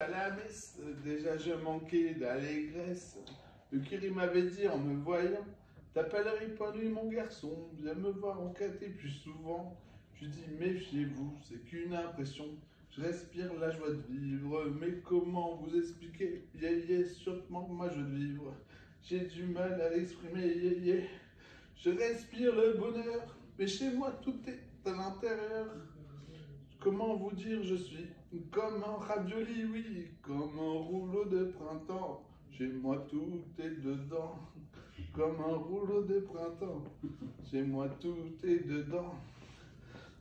À la messe, déjà je manquais d'allégresse. Le curé m'avait dit en me voyant, t'appellerais pas lui mon garçon, viens me voir enquêter plus souvent. Je dis méfiez-vous, c'est qu'une impression. Je respire la joie de vivre, mais comment vous expliquer? Sûrement ma joie de vivre. J'ai du mal à l'exprimer, Je respire le bonheur, mais chez moi tout est à l'intérieur. Comment vous dire, je suis comme un ravioli, oui, comme un rouleau de printemps. Chez moi tout est dedans, comme un rouleau de printemps. Chez moi tout est dedans.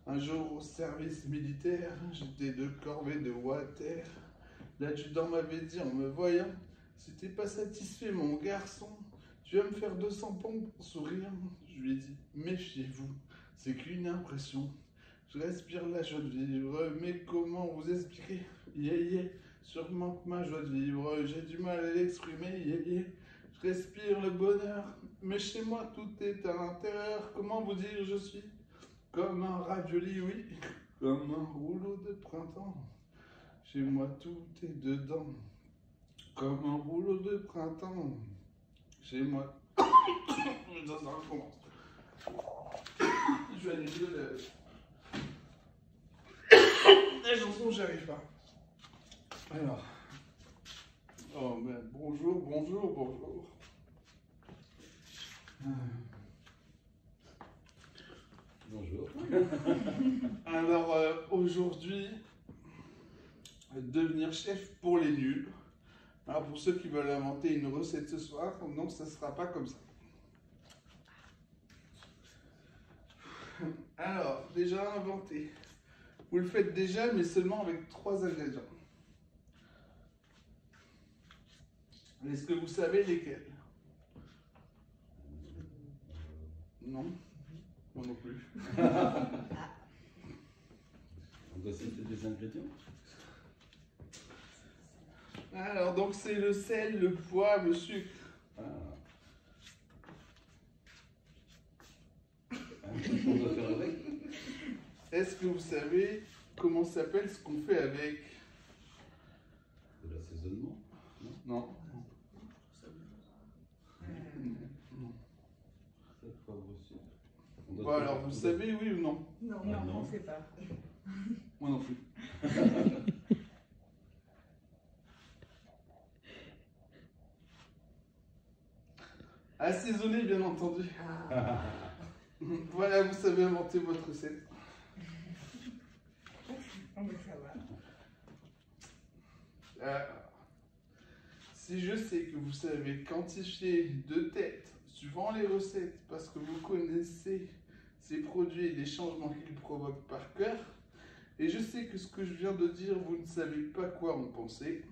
Un jour au service militaire, j'étais de corvée de water. L'adjudant m'avait dit en me voyant, si t'es pas satisfait mon garçon, tu vas me faire 200 pompes pour sourire. Je lui ai dit, méfiez-vous, c'est qu'une impression. Je respire la joie de vivre, mais comment vous expliquer? Sûrement que ma joie de vivre, j'ai du mal à l'exprimer, Je respire le bonheur, mais chez moi tout est à l'intérieur. Comment vous dire, je suis comme un ravioli, oui, comme un rouleau de printemps. Chez moi tout est dedans, comme un rouleau de printemps. Chez moi. Ça recommence. Je vais aller mieux la chanson, j'y arrive pas. Alors. Oh, mais bonjour. Bonjour. Alors, aujourd'hui, devenir chef pour les nuls. Alors, pour ceux qui veulent inventer une recette ce soir, non, ça ne sera pas comme ça. Alors, déjà inventé. Vous le faites déjà, mais seulement avec 3 ingrédients. Est-ce que vous savez lesquels? Non? Moi non plus. On doit citer des ingrédients. Alors, donc c'est le sel, le poivre, le sucre. On doit faire avec. Est-ce que vous savez comment s'appelle ce qu'on fait avec? De l'assaisonnement. Non. Bon, alors, vous savez, oui ou non? Non, on ne sait pas. Moi non plus. Assaisonner, bien entendu. Voilà, vous savez inventer votre recette. Mais ça va. Si je sais que vous savez quantifier de tête, suivant les recettes, parce que vous connaissez ces produits et les changements qu'ils provoquent par cœur, et je sais que ce que je viens de dire, vous ne savez pas quoi en penser.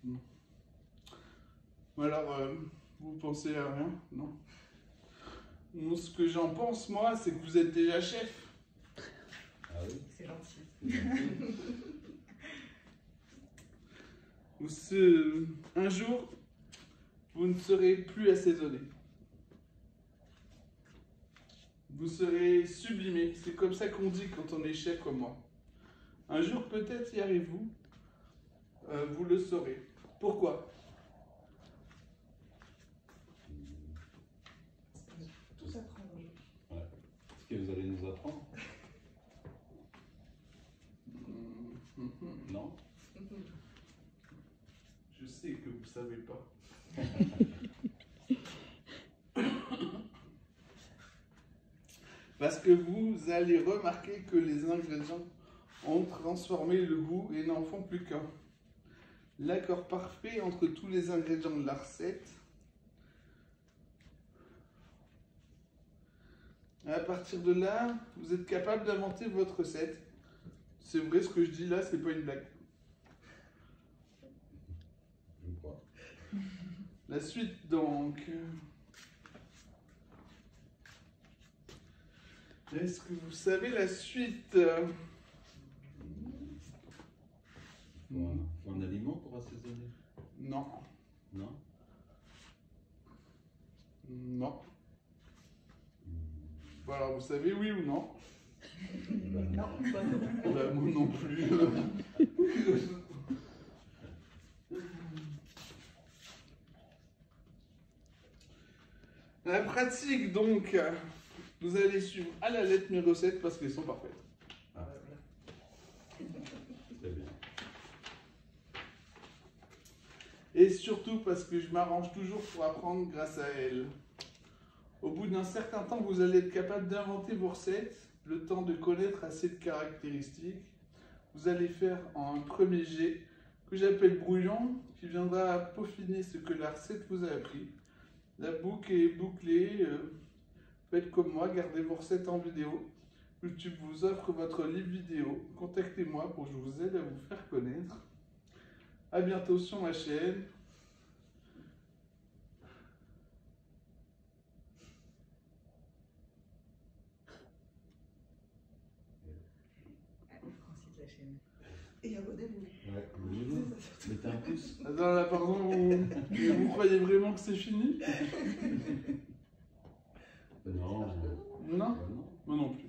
Non. Alors, vous pensez à rien, non? Ce que j'en pense, moi, c'est que vous êtes déjà chef. Ah oui. C'est gentil. Un jour, vous ne serez plus assaisonné. Vous serez sublimé. C'est comme ça qu'on dit quand on est chef comme moi. Un jour, peut-être y arrivez-vous. Vous le saurez. Pourquoi? Tout s'apprend aujourd'hui. Ouais. Est-ce que vous allez nous apprendre? Non. Je sais que vous ne savez pas. Parce que vous allez remarquer que les ingrédients ont transformé le goût et n'en font plus qu'un. L'accord parfait entre tous les ingrédients de la recette. À partir de là, vous êtes capable d'inventer votre recette. C'est vrai, ce que je dis là, c'est pas une blague. Je crois. La suite donc. Est-ce que vous savez la suite? Faut un aliment pour assaisonner? Non. Non? Non. Bon, alors, vous savez oui ou non? Non, pas non. Bah, moi non plus. La pratique, donc, vous allez suivre à la lettre mes recettes parce qu'elles sont parfaites. Ah, très bien. Et surtout parce que je m'arrange toujours pour apprendre grâce à elles. Au bout d'un certain temps, vous allez être capable d'inventer vos recettes, le temps de connaître assez de caractéristiques. Vous allez faire un premier jet que j'appelle brouillon, qui viendra peaufiner ce que la recette vous a appris. La boucle est bouclée. Faites comme moi, gardez vos recettes en vidéo. YouTube vous offre votre livre vidéo. Contactez-moi pour que je vous aide à vous faire connaître. A bientôt sur ma chaîne. Francis de la chaîne. Et abonnez-vous. Ouais, abonnez-vous. Mettez un pouce. Attends, là, pardon, vous croyez vraiment que c'est fini? Non. Non? Non. Moi non plus.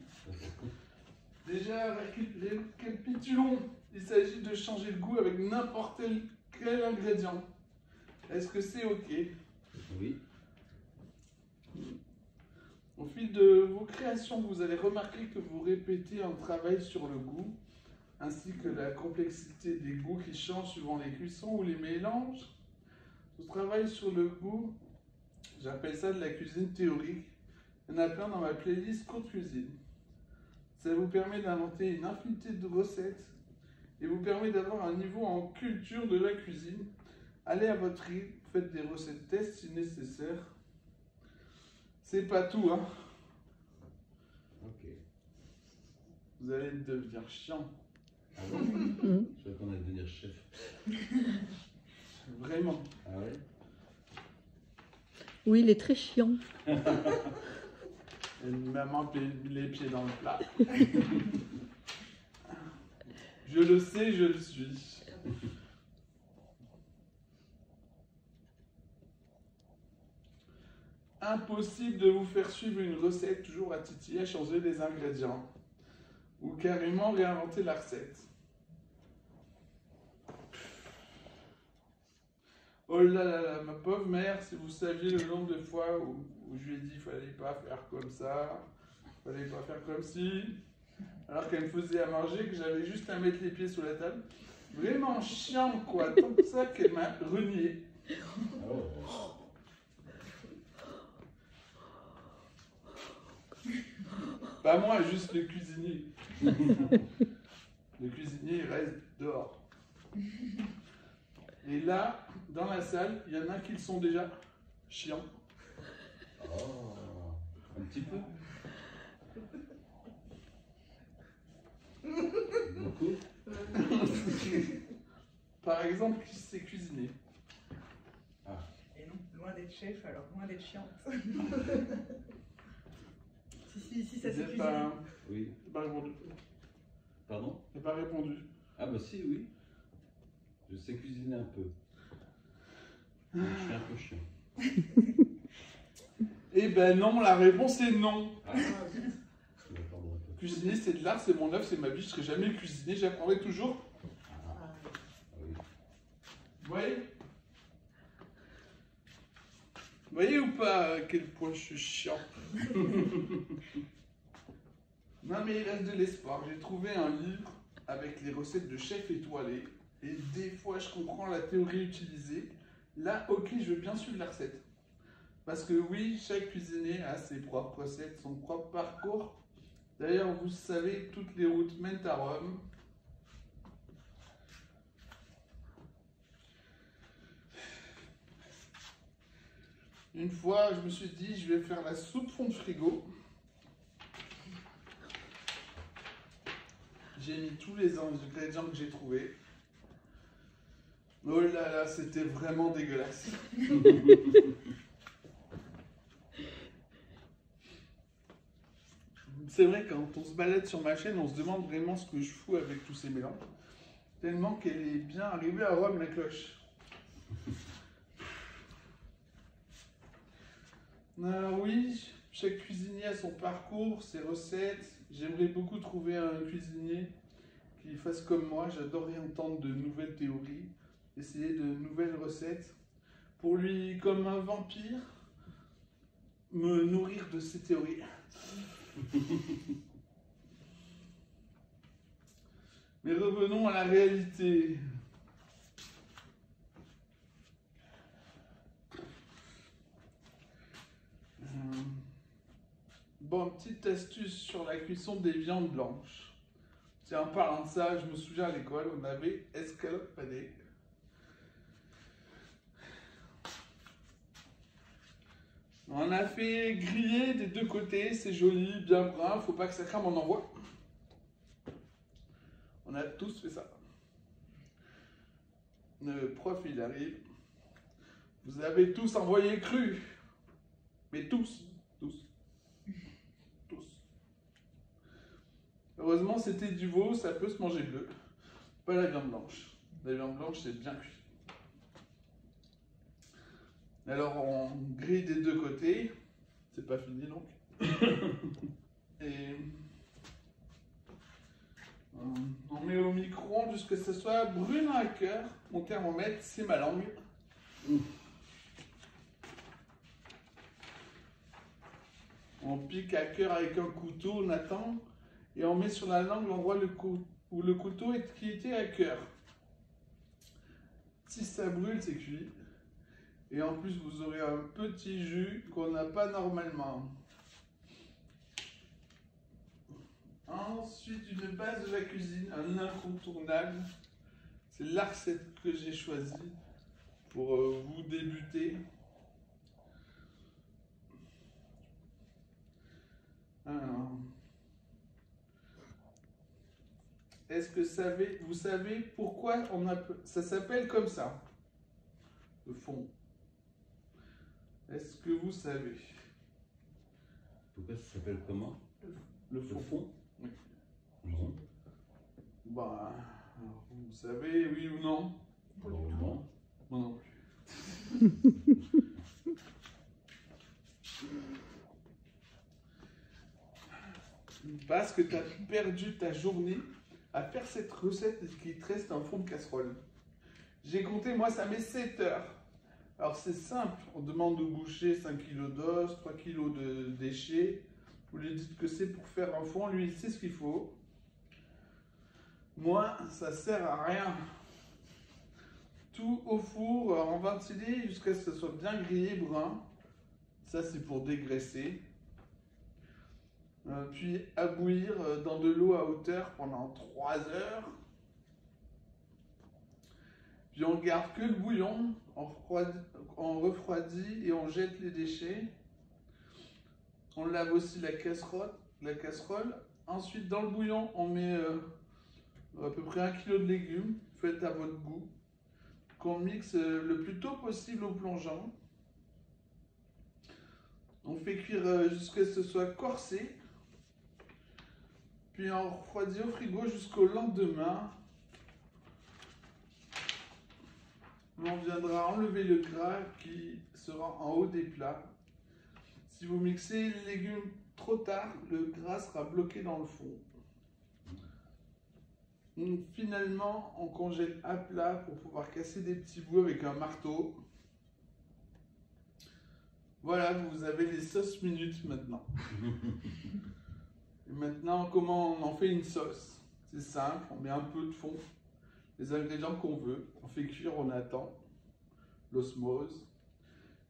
Déjà, récapitulons. Il s'agit de changer le goût avec n'importe quel ingrédient. Est-ce que c'est OK? Oui. Au fil de vos créations, vous allez remarquer que vous répétez un travail sur le goût, ainsi que la complexité des goûts qui changent suivant les cuissons ou les mélanges. Ce travail sur le goût, j'appelle ça de la cuisine théorique. Il y en a plein dans ma playlist Cours de cuisine. Ça vous permet d'inventer une infinité de recettes et vous permet d'avoir un niveau en culture de la cuisine. Allez à votre rythme, faites des recettes tests si nécessaire. C'est pas tout, hein. Ok. Vous allez devenir chiant. Ah bon? Je crois qu'on allait devenir chef. Vraiment. Ah ouais? Oui, il est très chiant. Et maman les pieds dans le plat. Je le sais, je le suis. Impossible de vous faire suivre une recette toujours à titiller, à changer les ingrédients. Ou carrément réinventer la recette. Oh là là là, ma pauvre mère, si vous saviez le nombre de fois où je lui ai dit qu'il fallait pas faire comme ça, fallait pas faire comme ci, alors qu'elle me faisait à manger, que j'avais juste à mettre les pieds sous la table. Vraiment chiant quoi, tant que ça qu'elle m'a renié. Oh. Pas moi, juste le cuisinier. Le cuisinier, il reste dehors. Et là, dans la salle, il y en a qui sont déjà chiants. Oh. Un petit peu. Beaucoup. Par exemple, qui sait cuisiner? Et non, loin d'être chef, alors loin d'être chiante. si, ça c'est J'ai pas, Oui. j'ai pas répondu. Pardon? J'ai pas répondu. Ah bah si, oui. Je sais cuisiner un peu. Donc, je suis un peu chiant. Eh ben non, la réponse est non. Ah, je vais attendre un peu. Cuisiner, c'est de l'art, c'est mon œuvre, c'est ma vie. Je serai jamais cuisinier, j'apprendrai toujours. Ah oui. Vous voyez? Vous voyez ou pas à quel point je suis chiant? Non mais il reste de l'espoir. J'ai trouvé un livre avec les recettes de chefs étoilés. Et des fois, je comprends la théorie utilisée. Là, ok, je veux bien suivre la recette. Parce que oui, chaque cuisinier a ses propres recettes, son propre parcours. D'ailleurs, vous savez, toutes les routes mènent à Rome. Une fois, je me suis dit, je vais faire la soupe fond de frigo. J'ai mis tous les ingrédients que j'ai trouvés. Oh là là, c'était vraiment dégueulasse. C'est vrai, quand on se balade sur ma chaîne, on se demande vraiment ce que je fous avec tous ces mélanges. Tellement qu'elle est bien arrivée à Rome, la cloche. Oui, chaque cuisinier a son parcours, ses recettes. J'aimerais beaucoup trouver un cuisinier qui fasse comme moi. J'adorerais entendre de nouvelles théories, essayer de nouvelles recettes. Pour lui, comme un vampire, me nourrir de ses théories. Mais revenons à la réalité. Bon, petite astuce sur la cuisson des viandes blanches. Tiens, en parlant de ça, je me souviens à l'école, on avait escalope panée. On a fait griller des deux côtés, c'est joli, bien brun, faut pas que ça crame, on envoie. On a tous fait ça. Le prof, il arrive. Vous avez tous envoyé cru. Mais tous. Heureusement, c'était du veau, ça peut se manger bleu. Pas la viande blanche. La viande blanche, c'est bien cuit. Alors, on grille des deux côtés. C'est pas fini, donc. Et on met au micro-ondes jusqu'à ce que ce soit brûlant à cœur. Mon thermomètre, c'est ma langue. On pique à cœur avec un couteau, on attend. Et on met sur la langue l'endroit où le couteau qui était à cœur. Si ça brûle, c'est cuit. Et en plus, vous aurez un petit jus qu'on n'a pas normalement. Ensuite, une base de la cuisine, un incontournable. C'est la recette que j'ai choisie pour vous débuter. Alors, est-ce que vous savez pourquoi ça s'appelle comme ça? Le fond. Est-ce que vous savez? Pourquoi ça s'appelle comment? Le fond. Le fond? Oui. Non. Bah, alors, vous savez, oui ou non? Non. Moi non plus. Parce que tu as perdu ta journée à faire cette recette et qu'il te reste un fond de casserole. J'ai compté, moi, ça met 7 heures. Alors, c'est simple. On demande au boucher 5 kg d'os, 3 kg de déchets. Vous lui dites que c'est pour faire un fond. Lui, il sait ce qu'il faut. Moi, ça sert à rien. Tout au four, en ventilé, jusqu'à ce que ce soit bien grillé, brun. Ça, c'est pour dégraisser. Puis à bouillir dans de l'eau à hauteur pendant 3 heures. Puis on garde que le bouillon, on refroidit et on jette les déchets. On lave aussi la casserole. Ensuite, dans le bouillon, on met à peu près 1 kg de légumes, faites à votre goût, qu'on mixe le plus tôt possible au plongeant. On fait cuire jusqu'à ce que ce soit corsé. Puis on refroidit au frigo jusqu'au lendemain. On viendra enlever le gras qui sera en haut des plats. Si vous mixez les légumes trop tard, le gras sera bloqué dans le fond. Finalement, on congèle à plat pour pouvoir casser des petits bouts avec un marteau. Voilà, vous avez les sauces minutes maintenant. Et maintenant, comment on en fait une sauce? C'est simple, on met un peu de fond, les ingrédients qu'on veut, on fait cuire, on attend l'osmose,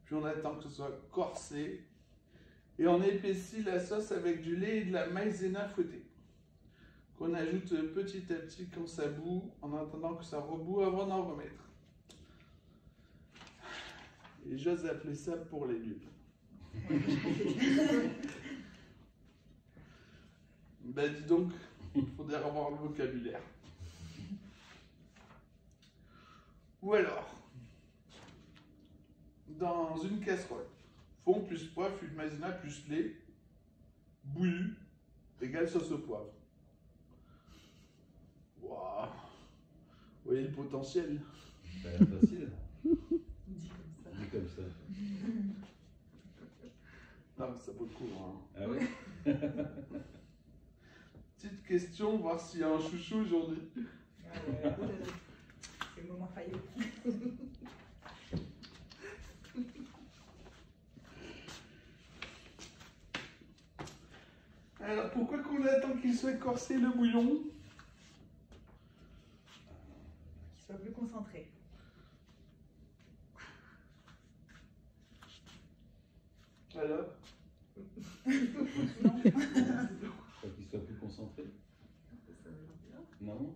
puis on attend que ce soit corsé, et on épaissit la sauce avec du lait et de la maïzena fouettée, qu'on ajoute petit à petit quand ça bout, en attendant que ça rebout avant d'en remettre. Et j'ose appeler ça pour les nuls. Ben dis donc, il faudrait avoir le vocabulaire. Ou alors, dans une casserole, fond plus poivre, plus maïzena plus lait, bouillu, égale sauce au poivre. Waouh. Vous voyez le potentiel? Ça a l'air facile. Dit comme ça. Dit comme ça. Non, mais ça vaut le coup. Hein. Ah oui? Petite question, voir s'il y a un chouchou aujourd'hui. Ah ouais, c'est le moment faillot. Alors, pourquoi qu'on attend qu'il soit corsé le bouillon? Qu'il soit plus concentré. Alors? Non. Faut qu'il soit plus concentré. Ça veut dire. Non?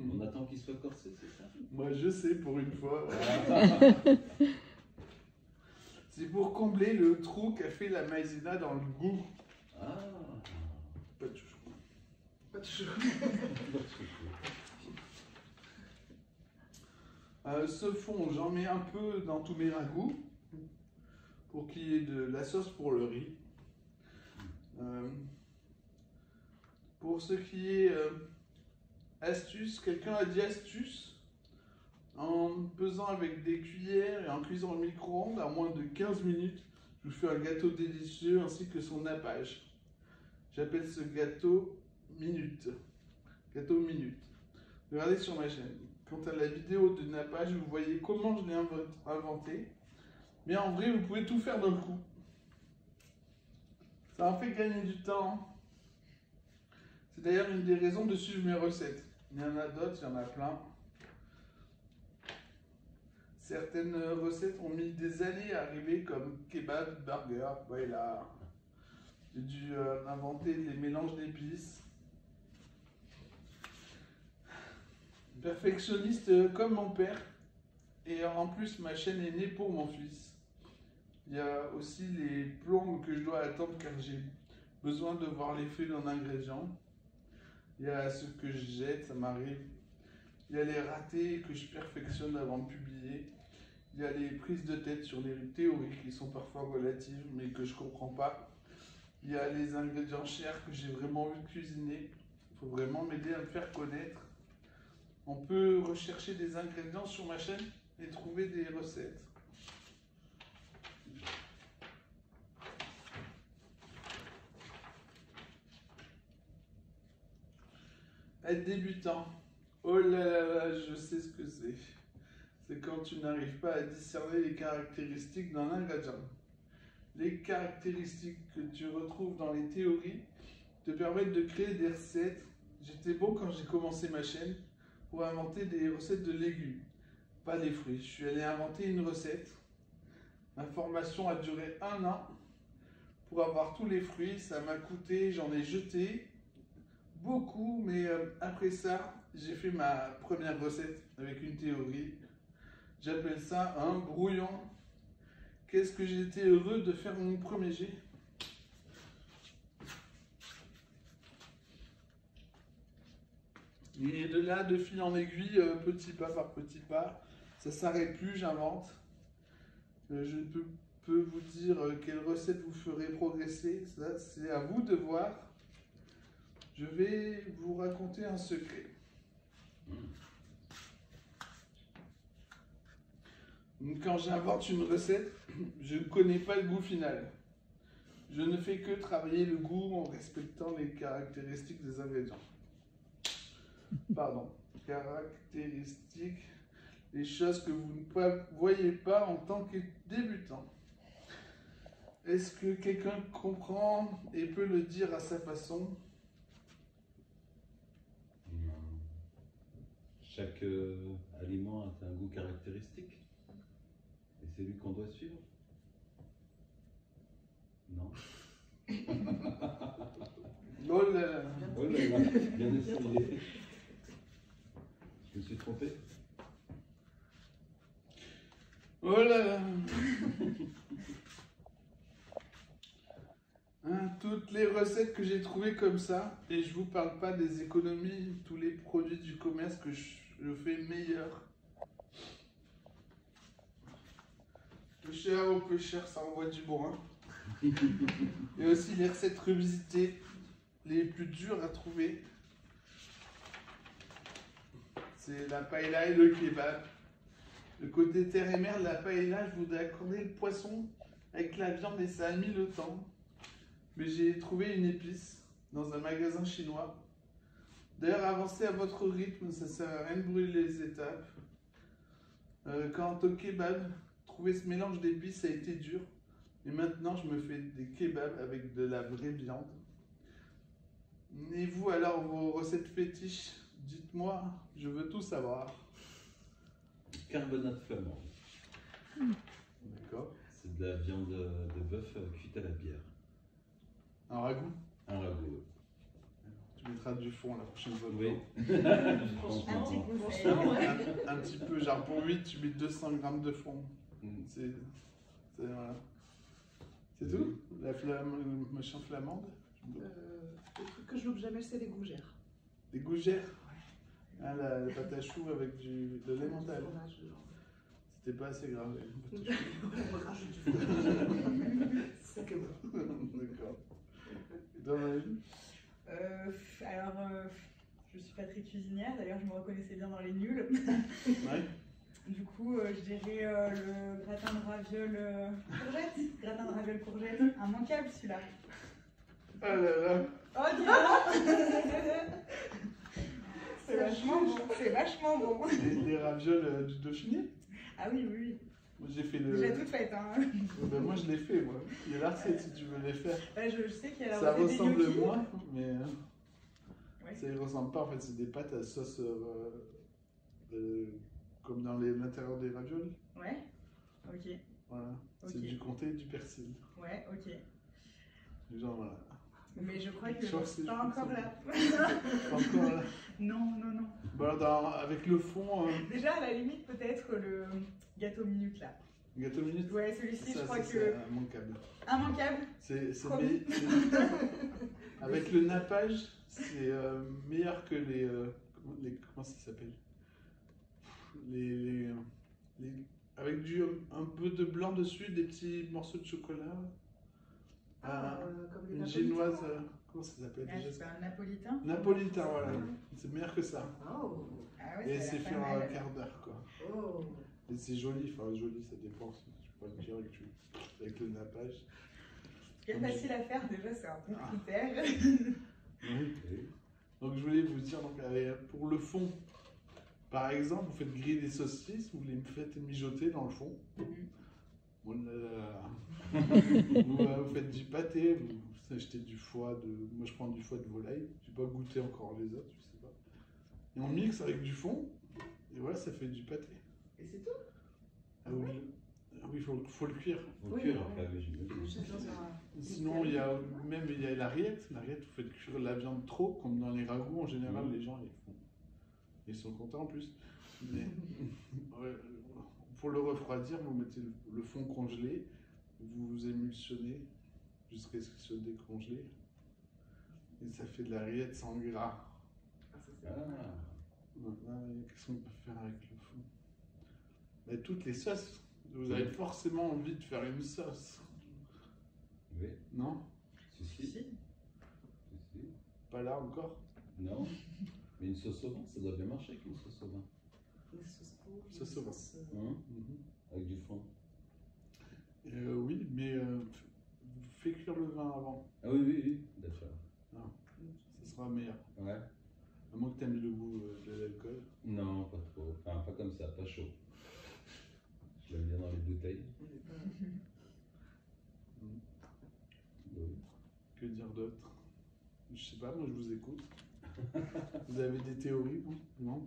On attend qu'il soit corsé, c'est ça? Moi, je sais pour une fois. C'est pour combler le trou qu'a fait la maïzena dans le goût. Ah. Pas de chouchou. Pas toujours. Ce fond, j'en mets un peu dans tous mes ragoûts pour qu'il y ait de la sauce pour le riz. Pour ce qui est astuce, quelqu'un a dit astuce, en pesant avec des cuillères et en cuisant au micro-ondes à moins de 15 minutes, je vous fais un gâteau délicieux ainsi que son nappage. J'appelle ce gâteau minute. Gâteau minute. Regardez sur ma chaîne. Quant à la vidéo de nappage, vous voyez comment je l'ai inventé. Mais en vrai, vous pouvez tout faire d'un coup. Ça en fait gagner du temps. C'est d'ailleurs une des raisons de suivre mes recettes. Il y en a d'autres, il y en a plein. Certaines recettes ont mis des années à arriver, comme kebab, burger, voilà. J'ai dû inventer des mélanges d'épices. Perfectionniste comme mon père. Et en plus, ma chaîne est née pour mon fils. Il y a aussi les plombes que je dois attendre car j'ai besoin de voir l'effet d'un ingrédient. Il y a ce que je jette, ça m'arrive. Il y a les ratés que je perfectionne avant de publier. Il y a les prises de tête sur les théories qui sont parfois relatives mais que je ne comprends pas. Il y a les ingrédients chers que j'ai vraiment envie de cuisiner. Il faut vraiment m'aider à me faire connaître. On peut rechercher des ingrédients sur ma chaîne et trouver des recettes. Être débutant. Oh là là là, je sais ce que c'est. C'est quand tu n'arrives pas à discerner les caractéristiques d'un ingrédient. Les caractéristiques que tu retrouves dans les théories te permettent de créer des recettes. J'étais bon quand j'ai commencé ma chaîne pour inventer des recettes de légumes, pas des fruits. Je suis allé inventer une recette. Ma formation a duré 1 an pour avoir tous les fruits. Ça m'a coûté, j'en ai jeté beaucoup, mais après ça, j'ai fait ma première recette avec une théorie. J'appelle ça un brouillon. Qu'est-ce que j'ai été heureux de faire mon premier jet. Et de là, de fil en aiguille, petit pas par petit pas, ça s'arrête plus, j'invente. Je ne peux vous dire quelle recette vous ferait progresser, ça c'est à vous de voir. Je vais vous raconter un secret. Quand j'invente une recette, je ne connais pas le goût final. Je ne fais que travailler le goût en respectant les caractéristiques des ingrédients. Pardon, caractéristiques, les choses que vous ne voyez pas en tant que débutant. Est-ce que quelqu'un comprend et peut le dire à sa façon? Chaque aliment a un goût caractéristique. Et c'est lui qu'on doit suivre? Non. Oh là là. Oh là là, bien essayé. Je me suis trompé? Oh là là. Hein, toutes les recettes que j'ai trouvées comme ça, et je vous parle pas des économies, tous les produits du commerce que je fais meilleurs. Peu cher ou peu cher, ça envoie du bon. Hein. Et aussi les recettes revisitées, les plus dures à trouver. C'est la paella et le kebab. Le côté terre et mer de la paella, je voudrais accorder le poisson avec la viande et ça a mis le temps. Mais j'ai trouvé une épice dans un magasin chinois. D'ailleurs, avancez à votre rythme, ça sert à rien de brûler les étapes. Quant au kebab, trouver ce mélange d'épices a été dur. Et maintenant, je me fais des kebabs avec de la vraie viande. Et vous, alors, vos recettes fétiches, dites-moi, je veux tout savoir. Carbonate flamand. D'accord. C'est de la viande de bœuf cuite à la bière. Un ragoût? Un ragoût. Tu mettras du fond la prochaine fois. Oui. Un petit conseil. Un petit peu, genre pour 8, tu mets 200 grammes de fond. Voilà. C'est tout? La machin flamande? Le truc que je loupe jamais, c'est les gougères. Des gougères? Ah, la pâte à choux avec de l'emmental. C'était pas assez grave. On rajoute du fromage. C'est ça que bon. D'accord. Et toi, Maëlle? Je suis pas très cuisinière, d'ailleurs je me reconnaissais bien dans les nuls. Ouais. Du coup, je dirais le gratin de ravioles courgettes. Gratin de ravioles courgettes, immanquable celui-là. Ah là là. Oh, dis-moi. C'est vachement bon. C'est vachement bon. Les ravioles du Dauphiné? Ah oui, oui, oui. Moi j'ai fait le. Déjà toute faite, hein. Ben, moi je l'ai fait, moi. Il y a la recette si tu veux les faire. Ouais, je sais qu'il y a la Ça recette des ressemble gnocchis. moins, mais Ouais. ça y ressemble pas. En fait, c'est des pâtes à sauce comme dans l'intérieur des ravioles. Ouais. Ok. Voilà. Ok. C'est du comté et du persil. Ouais, ok. Genre voilà. Mais je crois que Je crois que c'est- pas encore là. Encore là. Non, non, non. Bon, alors, avec le fond, Déjà, à la limite, peut-être le gâteau minute là. gâteau minute. Ouais, celui-ci, je Ça, crois c'est que. immanquable. Immanquable. C'est Promis. avec le nappage, c'est meilleur que comment ça s'appelle? Avec un peu de blanc dessus, des petits morceaux de chocolat. Comme les Une napolitains. génoise, comment ça s'appelle Ah, déjà? c'est un napolitain. Napolitain, voilà. C'est meilleur que ça. Oh. Ah ouais, Et ça a c'est l'air fait pas en un mal. quart d'heure, quoi. Oh. Et c'est joli, enfin joli, ça dépend. Je peux pas te dire avec le nappage. Ce qui est facile à faire, déjà, c'est un bon critère. Oui. Donc je voulais vous dire, donc, pour le fond, par exemple, vous faites griller des saucisses, vous les faites mijoter dans le fond. Bon, vous faites du pâté, vous achetez du foie de. Moi je prends du foie de volaille, je n'ai pas goûté encore les autres, je sais pas. Et on mixe avec du fond, et voilà, ça fait du pâté. Et c'est tout? Ah oui, il faut le cuire. Au Oui, cuir, ouais. après, oui, j'imagine. Je sais pas, ça va. Sinon, il y a l'ariette. L'ariette, vous faites cuire la viande trop, comme dans les ragoûts en général, les gens ils sont contents en plus. Mais ouais, pour le refroidir, vous mettez le fond congelé, vous émulsionnez jusqu'à ce qu'il soit décongelé. Et ça fait de la rillette sans gras. Ah, ça, c'est Ah, Maintenant, qu'est-ce qu'on peut faire avec le fond? Mais toutes les sauces. Vous avez forcément envie de faire une sauce, oui. non? Si, si. Si. Si. Pas là encore? Non. Mais une sauce au vin, ça doit bien marcher avec une sauce au vin. Une sauce pour, une Sauce au vin. sauce, Hein Mhm. Avec du fond. Oui, mais fais cuire le vin avant, Ah oui, oui, oui. D'accord. ça sera meilleur. Ouais. À moins que tu aimes le goût de l'alcool. Non, pas trop. Enfin, pas comme ça, pas chaud. Je l'aime bien dans les bouteilles. Oui. Que dire d'autre? Je sais pas, moi je vous écoute. Vous avez des théories, vous? Non?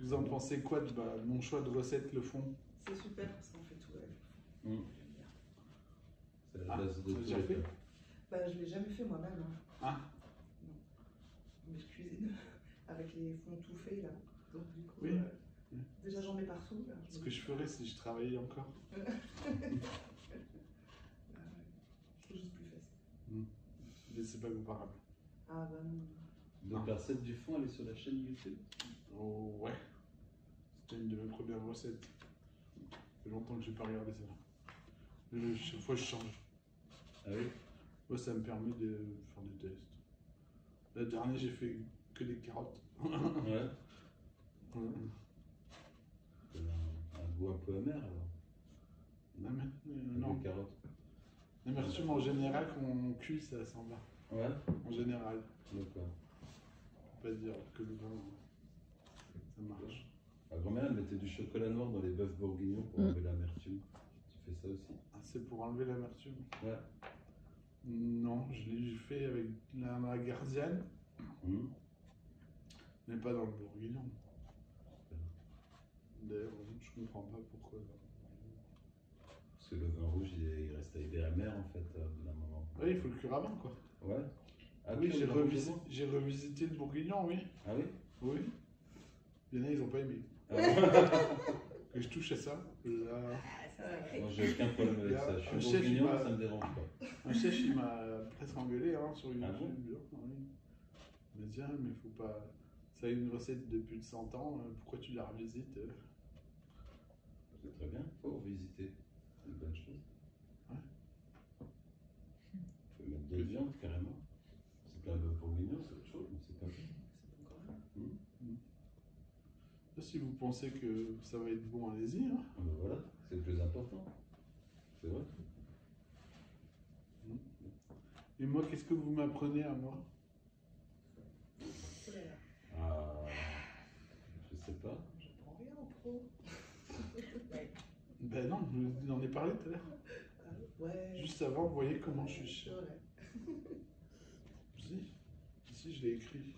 Vous en pensez quoi de mon choix de recette, le fond? C'est super parce qu'on fait tout avec. Hum. C'est la Ah, base de t'as tout. déjà fait? Bah, je l'ai jamais fait moi-même. Hein. Ah, Mais je cuisine avec les fonds tout faits là. Donc du coup, Oui. déjà j'en mets partout. Là. ce que je ferais si je travaillais encore. C'est juste plus facile. Mais c'est pas comparable. Ah bah non. Donc la recette du fond, elle est sur la chaîne YouTube. Oh, ouais. C'était une de mes premières recettes. Ça fait longtemps que j'ai pas regardé ça. Chaque fois, je change. Ah oui? Moi, ça me permet de faire des tests. La dernière, j'ai fait que des carottes. Ouais. Ouais. Un goût un peu amer alors. Non. Les carottes. L'amertume en général, quand on cuit, ça s'en va. Ouais. En général. D'accord. On peut pas dire que le vin, ça marche. Ma grand-mère, elle mettait du chocolat noir dans les bœufs bourguignons pour enlever l'amertume. Tu fais ça aussi? Ah, c'est pour enlever l'amertume. Ouais. Non, je l'ai fait avec la gardienne, mais pas dans le bourguignon. D'ailleurs, je comprends pas pourquoi. Parce que le vin rouge, il reste amer en fait, d'un moment. Oui, il faut le cuire avant, quoi. Ouais. Ah Oui, puis, j'ai revisité le bourguignon, oui. Ah oui? Oui. Il y en a, ils n'ont pas aimé. Ah. Que je touche à ça. Là, Moi, j'ai aucun problème avec ça. Je suis bourguignon, ça me dérange pas. un chef, il m'a presque engueulé sur YouTube. Ah bon? Oui. Il m'a dit, ah, mais faut pas. Ça a une recette de plus de 100 ans, pourquoi tu la revisites? C'est très bien, faut revisiter. C'est une bonne chose. Ouais. Faut mettre de viande carrément. C'est plein de bourguignon, c'est autre chose, mais c'est pas bien. Si vous pensez que ça va être bon, allez-y. Hein. Ah ben voilà, c'est le plus important. C'est vrai. Et moi, qu'est-ce que vous m'apprenez à moi? Ah, je sais pas. Je prends rien en pro. Ben non, je vous en ai parlé tout à l'heure. Ouais. Juste avant, vous voyez comment je suis cher. Ouais. Si, ici je l'ai écrit.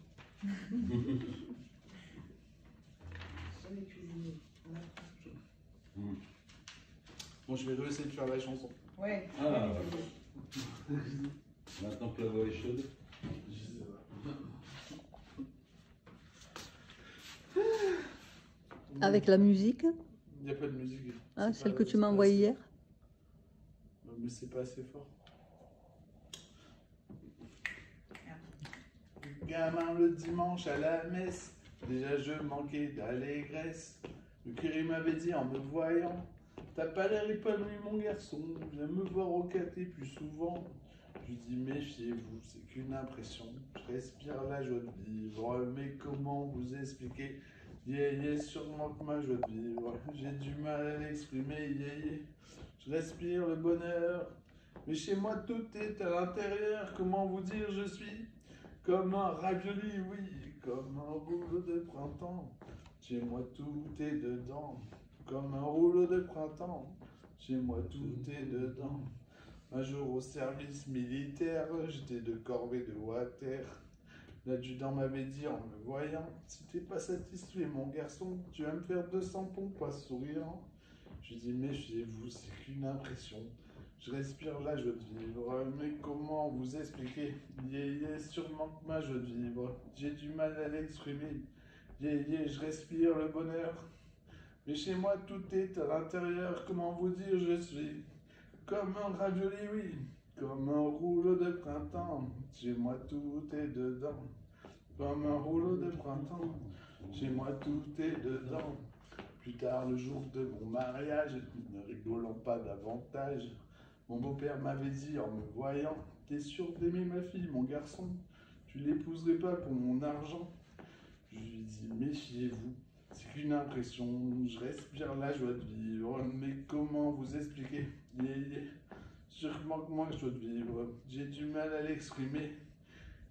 Jamais cuisiné. On apprend toujours. Bon, je vais essayer de faire la chanson. Ouais. Ah, maintenant que la voix est chaude. Avec la musique, Il n'y a pas de musique. hein, C'est celle pas- que tu c'est m'as pas envoyée assez- hier. Mais c'est pas assez fort. Gamin le dimanche à la messe, déjà je manquais d'allégresse. Le curé m'avait dit en me voyant, t'as pas l'air épanoui mon garçon, viens me voir au caté plus souvent. Je lui dis méfiez-vous, c'est qu'une impression, je respire la joie de vivre, mais comment vous expliquer? Sûrement que ma joie de vivre, j'ai du mal à l'exprimer, je respire le bonheur, mais chez moi tout est à l'intérieur, comment vous dire je suis comme un ravioli, oui, comme un rouleau de printemps, chez moi tout est dedans, comme un rouleau de printemps, chez moi tout est dedans. Un jour au service militaire, j'étais de corvée de water. L'adjudant m'avait dit en me voyant, si t'es pas satisfait mon garçon, tu vas me faire 200 pompes pas souriant. Je dis méfiez-vous, c'est qu'une impression. Je respire la joie de vivre, mais comment vous expliquer? Sûrement que ma joie de vivre, j'ai du mal à l'exprimer. Je respire le bonheur, mais chez moi tout est à l'intérieur, comment vous dire je suis comme un ravioli, oui, comme un rouleau de printemps, chez moi tout est dedans, comme un rouleau de printemps, chez moi tout est dedans. Plus tard, le jour de mon mariage, ne rigolant pas davantage, mon beau-père m'avait dit en me voyant, t'es sûr d'aimer ma fille, mon garçon, tu l'épouserais pas pour mon argent. Je lui dis, méfiez-vous, c'est qu'une impression, je respire la joie de vivre, mais comment vous expliquer? Sûrement que moi je dois vivre, j'ai du mal à l'exprimer.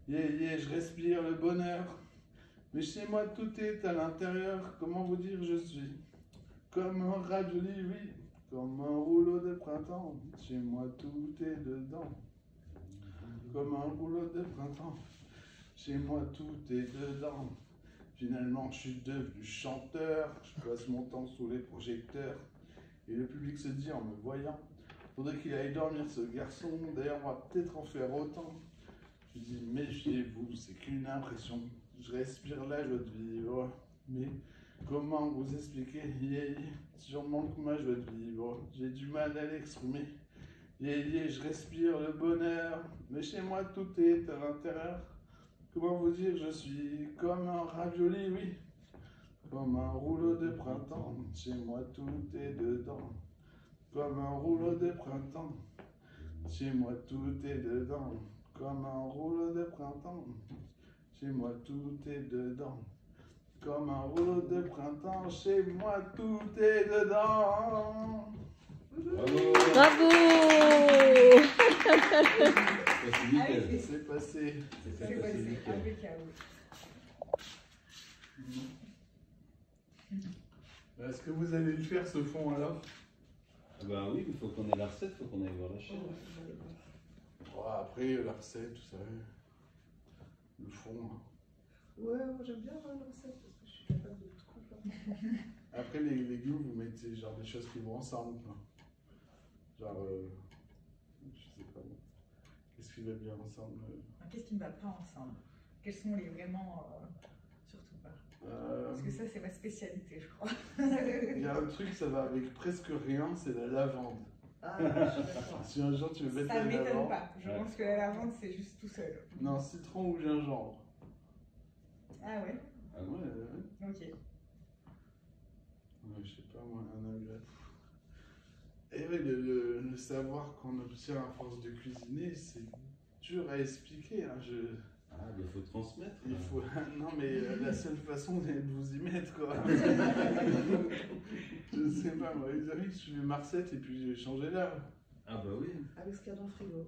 Je respire le bonheur, mais chez moi tout est à l'intérieur, comment vous dire je suis comme un ravioli, oui, comme un rouleau de printemps, chez moi tout est dedans, comme un rouleau de printemps, chez moi tout est dedans. Finalement, je suis devenu chanteur, je passe mon temps sous les projecteurs, et le public se dit en me voyant, faudrait qu'il aille dormir ce garçon, d'ailleurs on va peut-être en faire autant. Je dis méfiez-vous, c'est qu'une impression, je respire la joie de vivre, mais comment vous expliquer? Sûrement que ma joie de vivre, j'ai du mal à l'exprimer. Je respire le bonheur, mais chez moi tout est à l'intérieur. Comment vous dire, je suis comme un ravioli, oui, comme un rouleau de printemps, chez moi tout est dedans, comme un rouleau de printemps. Chez moi tout est dedans, comme un rouleau de printemps. Chez moi tout est dedans, comme un rouleau de printemps. Chez moi tout est dedans. Bravo. Bravo. C'est nickel. C'est passé. C'est passé passé, nickel. impeccable. Est-ce que vous allez le faire ce fond alors? Ah bah oui, il faut qu'on ait la recette, il faut qu'on aille voir la chaîne. Après la recette, tout ça, le fond. Hein. Ouais, moi j'aime bien la recette parce que je suis capable de tout faire. Après les légumes, vous mettez genre des choses qui vont ensemble. Quoi. Genre, je sais pas. Qu'est-ce qui va bien ensemble? Qu'est-ce qui ne va pas ensemble? Quels sont les vraiment. Surtout pas. Parce que ça, c'est ma spécialité, je crois. Il y a un truc, ça va avec presque rien, c'est la lavande. Ah, je suis d'accord. Si un jour tu veux mettre Ça la m'étonne lavande. pas. Je pense que la lavande, c'est juste tout seul. Non, citron ou gingembre. Ah ouais? Ah ouais. Ouais. Ok. Ouais, je sais pas moi, un agréable. Et oui, le savoir qu'on obtient à force de cuisiner, c'est dur à expliquer. Hein. Ah, il faut transmettre. Il faut... Non, mais la seule façon c'est de vous y mettre, quoi. Je sais pas, moi, les amis, je suivais ma recette et puis j'ai changé là. Ah bah oui. Avec ce qu'il y a dans le frigo.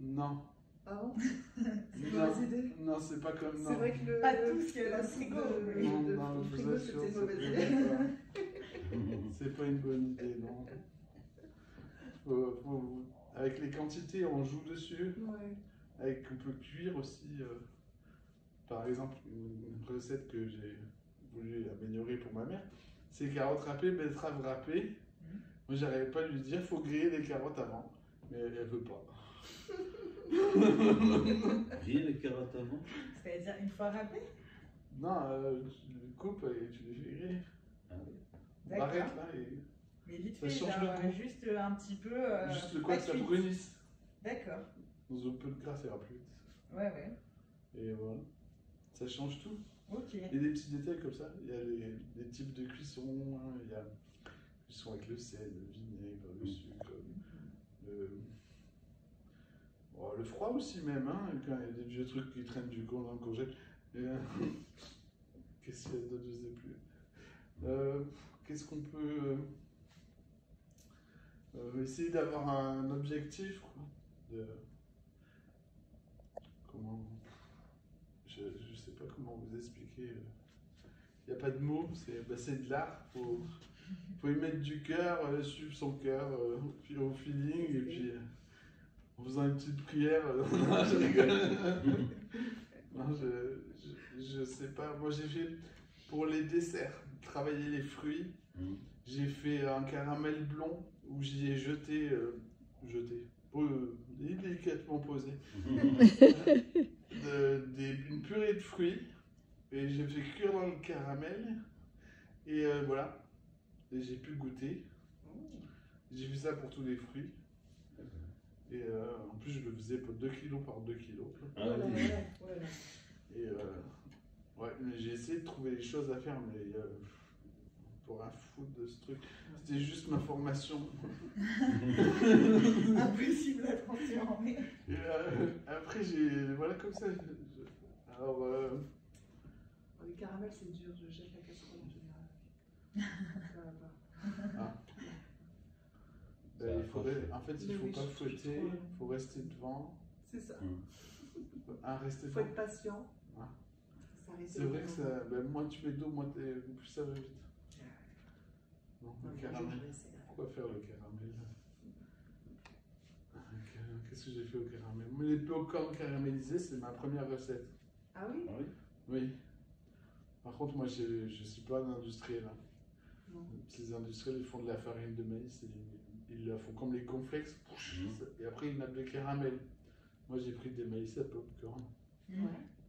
Non. Ah bon? C'est Non. mauvaise idée. Non, c'est pas comme C'est non. vrai que le. Pas tout ce qu'il y a dans le le frigo. Non, de non, je vous frigo, assure, c'était une c'est mauvaise pas- idée. c'est pas une bonne idée, non. Avec les quantités, on joue dessus. Ouais. On peut cuire aussi. Par exemple, une recette que j'ai voulu améliorer pour ma mère, c'est carottes râpées, betteraves râpées. Moi, j'arrivais pas à lui dire, faut griller les carottes avant, mais elle veut pas. Griller les carottes avant. C'est-à-dire une fois râpé? Non, tu les coupes et tu les fais griller. Ah oui. D'accord. Barrette là et Mais vite Ça fait, change genre, le goût. juste un petit peu. juste le quoi pas que ça cuite. brunisse. D'accord. Dans un peu de gras, ça ira plus vite. Ouais, ouais. Et voilà. Ça change tout. Ok. Il y a des petits détails comme ça. Il y a les types de cuisson. Hein. Il y a cuisson avec le sel, le vinaigre, le sucre. Le froid aussi même. Hein. Quand il y a des vieux trucs qui traînent du coup dans le congèle. Qu'est-ce qu'il y a d'autre? Je sais plus. Qu'est-ce qu'on peut... essayer d'avoir un objectif. Quoi. Comment... Je sais pas comment vous expliquer. Il n'y a pas de mots, c'est de l'art. Faut y mettre du cœur, suivre son cœur, puis au feeling, et puis en faisant une petite prière. Non, je rigole. Non, je sais pas. Moi, j'ai fait pour les desserts, travailler les fruits. J'ai fait un caramel blond où j'y ai jeté, délicatement posé, une purée de fruits. Et j'ai fait cuire dans le caramel. Et voilà. Et j'ai pu goûter. J'ai fait ça pour tous les fruits. Et en plus, je le faisais pour 2 kg par 2 kg. Ah oui. Ouais. Et ouais, mais j'ai essayé de trouver des choses à faire, mais pour un foutre de ce truc, c'était juste ma formation. Impossible à transformer. Et après, voilà comme ça. Alors, Les caramels, c'est dur, je jette la casserole en général. Ça va pas. il faudrait, en fait, il Mais faut oui, pas je suis fouetter, trop- il faut rester devant. C'est ça. Rester Faut devant. être patient. Ah. Ça risque C'est vrai que ça, moins tu mets d'eau, plus ça va vite. Non, le caramel. Pourquoi faire le caramel? Qu'est-ce que j'ai fait au caramel? Mais les popcorn caramélisés, c'est ma première recette. Ah oui? Ah oui. Oui. Par contre, moi, je suis pas un industriel. Hein. Non. Les industriels, ils font de la farine de maïs, ils la font comme les cornflakes, et après ils mettent le caramel. Moi, j'ai pris des maïs à popcorn Ouais.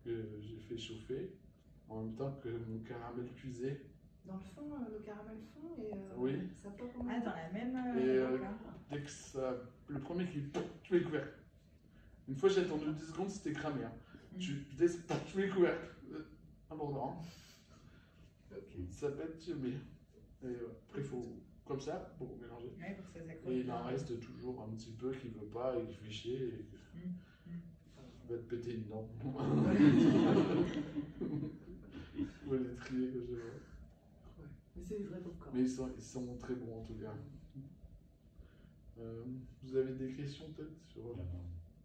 que j'ai fait chauffer en même temps que mon caramel cuisait. Dans le fond, le caramel fond et Oui. ça pop en Ah, même dans temps. la même. Et d'accord. dès que ça, le premier qui tous les couvercles. Une fois, j'ai attendu 10 secondes, c'était cramé. Hein. Dès tous les couvercles. Abondant. Ok. Ça peut être mais après, il faut comme ça, pour mélanger. Ouais, pour que ça s'accroche. Et il en reste toujours un petit peu qui veut pas et qui fait chier et qui va te péter une dent. Faut les trier comme ça. Ouais. Mais c'est des vrais popcorn. Mais ils sont très bons en tout cas. Vous avez des questions peut-être sur...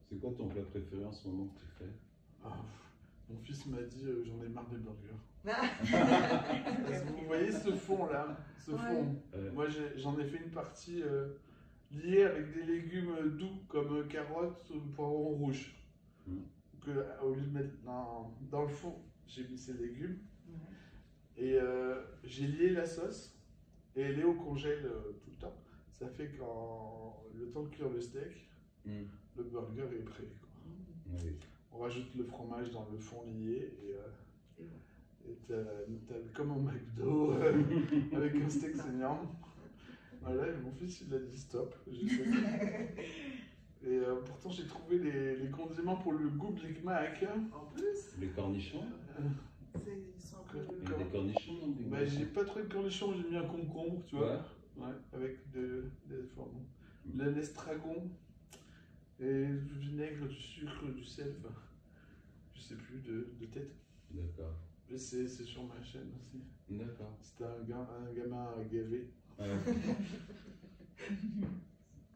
C'est quoi ton plat préféré en ce moment que tu fais? Ah, mon fils m'a dit j'en ai marre des burgers. Ouais. Vous voyez ce fond là, ce Ouais. fond. Moi j'en ai fait une partie liée avec des légumes doux comme carottes ou poivrons rouges. Que, au lieu de mettre dans le fond, j'ai mis ces légumes et j'ai lié la sauce et elle est au congèle tout le temps. Ça fait quand le temps de cuire le steak, le burger est prêt, quoi. Oui. On rajoute le fromage dans le fond lié et t'as comme au McDo avec un steak saignant. Voilà, et mon fils il a dit stop. J'ai fait. Et pourtant j'ai trouvé les condiments pour le goût Big Mac. En plus, Les cornichons? ils sont un peu. Il y a des cornichons dans le Big Bah, Mac? j'ai pas trouvé de cornichons, j'ai mis un concombre, tu vois. Ouais, avec des formes. L'estragon et du vinaigre, du sucre, du sel, enfin, je sais plus, de tête. D'accord. Et c'est sur ma chaîne aussi. D'accord. C'était un gamin gavé. Ouais.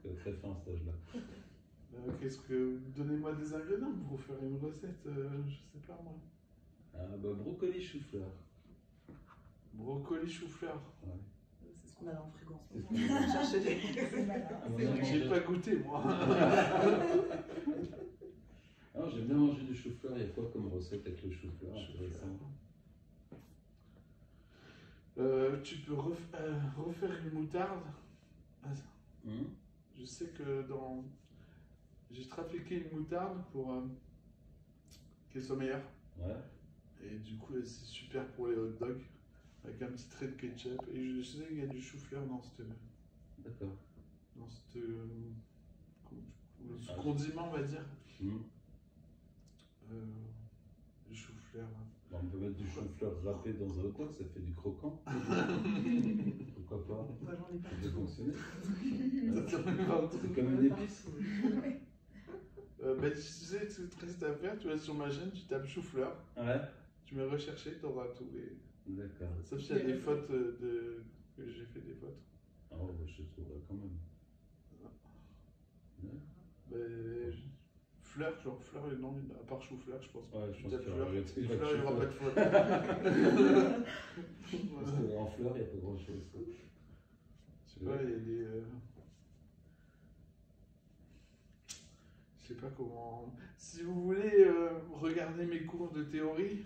C'est très fin à cet âge-là. Qu'est-ce que. Donnez-moi des ingrédients pour faire une recette, je sais pas moi. Ah bah brocoli chou-fleur. Brocoli chou-fleur. Ouais. C'est ce qu'on a dans le frigo en ce C'est moment. ce qu'on a. Chercher des. C'est malin. Ah, on a J'ai mangé- pas goûté moi. Ah, j'aime bien manger du chou-fleur. Il y a quoi comme recette avec le chou-fleur? Intéressant. Tu peux refaire une moutarde. Je sais que j'ai trafiqué une moutarde pour qu'elle soit meilleure. Ouais. Et du coup, c'est super pour les hot dogs. Avec un petit trait de ketchup. Et je sais qu'il y a du chou-fleur dans ce D'accord. condiment, on va dire. Mmh. Du chou-fleur. Bon, on peut mettre du chou-fleur râpé dans un hot dog, ça fait du croquant. Pourquoi pas? Moi, j'en ai pas. Ça peut fonctionner. C'est C'est comme une épice. Bah, tu sais, ce que reste à faire, tu vas sur ma chaîne, tu tapes chou-fleur, Ouais. tu mets rechercher, tu auras tout. D'accord. Sauf s'il y a des fautes que j'ai fait des fautes. Oh, bah, je trouverai quand même. Ouais. Mais, fleur, genre fleur, non, à part chou-fleur, je pense pas. Ouais, je Tu pense tapes qu'il y fleur, aura- fleur, il n'y aura pas de faute. Parce que en fleurs, il n'y a pas grand-chose. Quoi. Je sais pas, il y a des. Je sais pas comment. Si vous voulez regarder mes cours de théorie,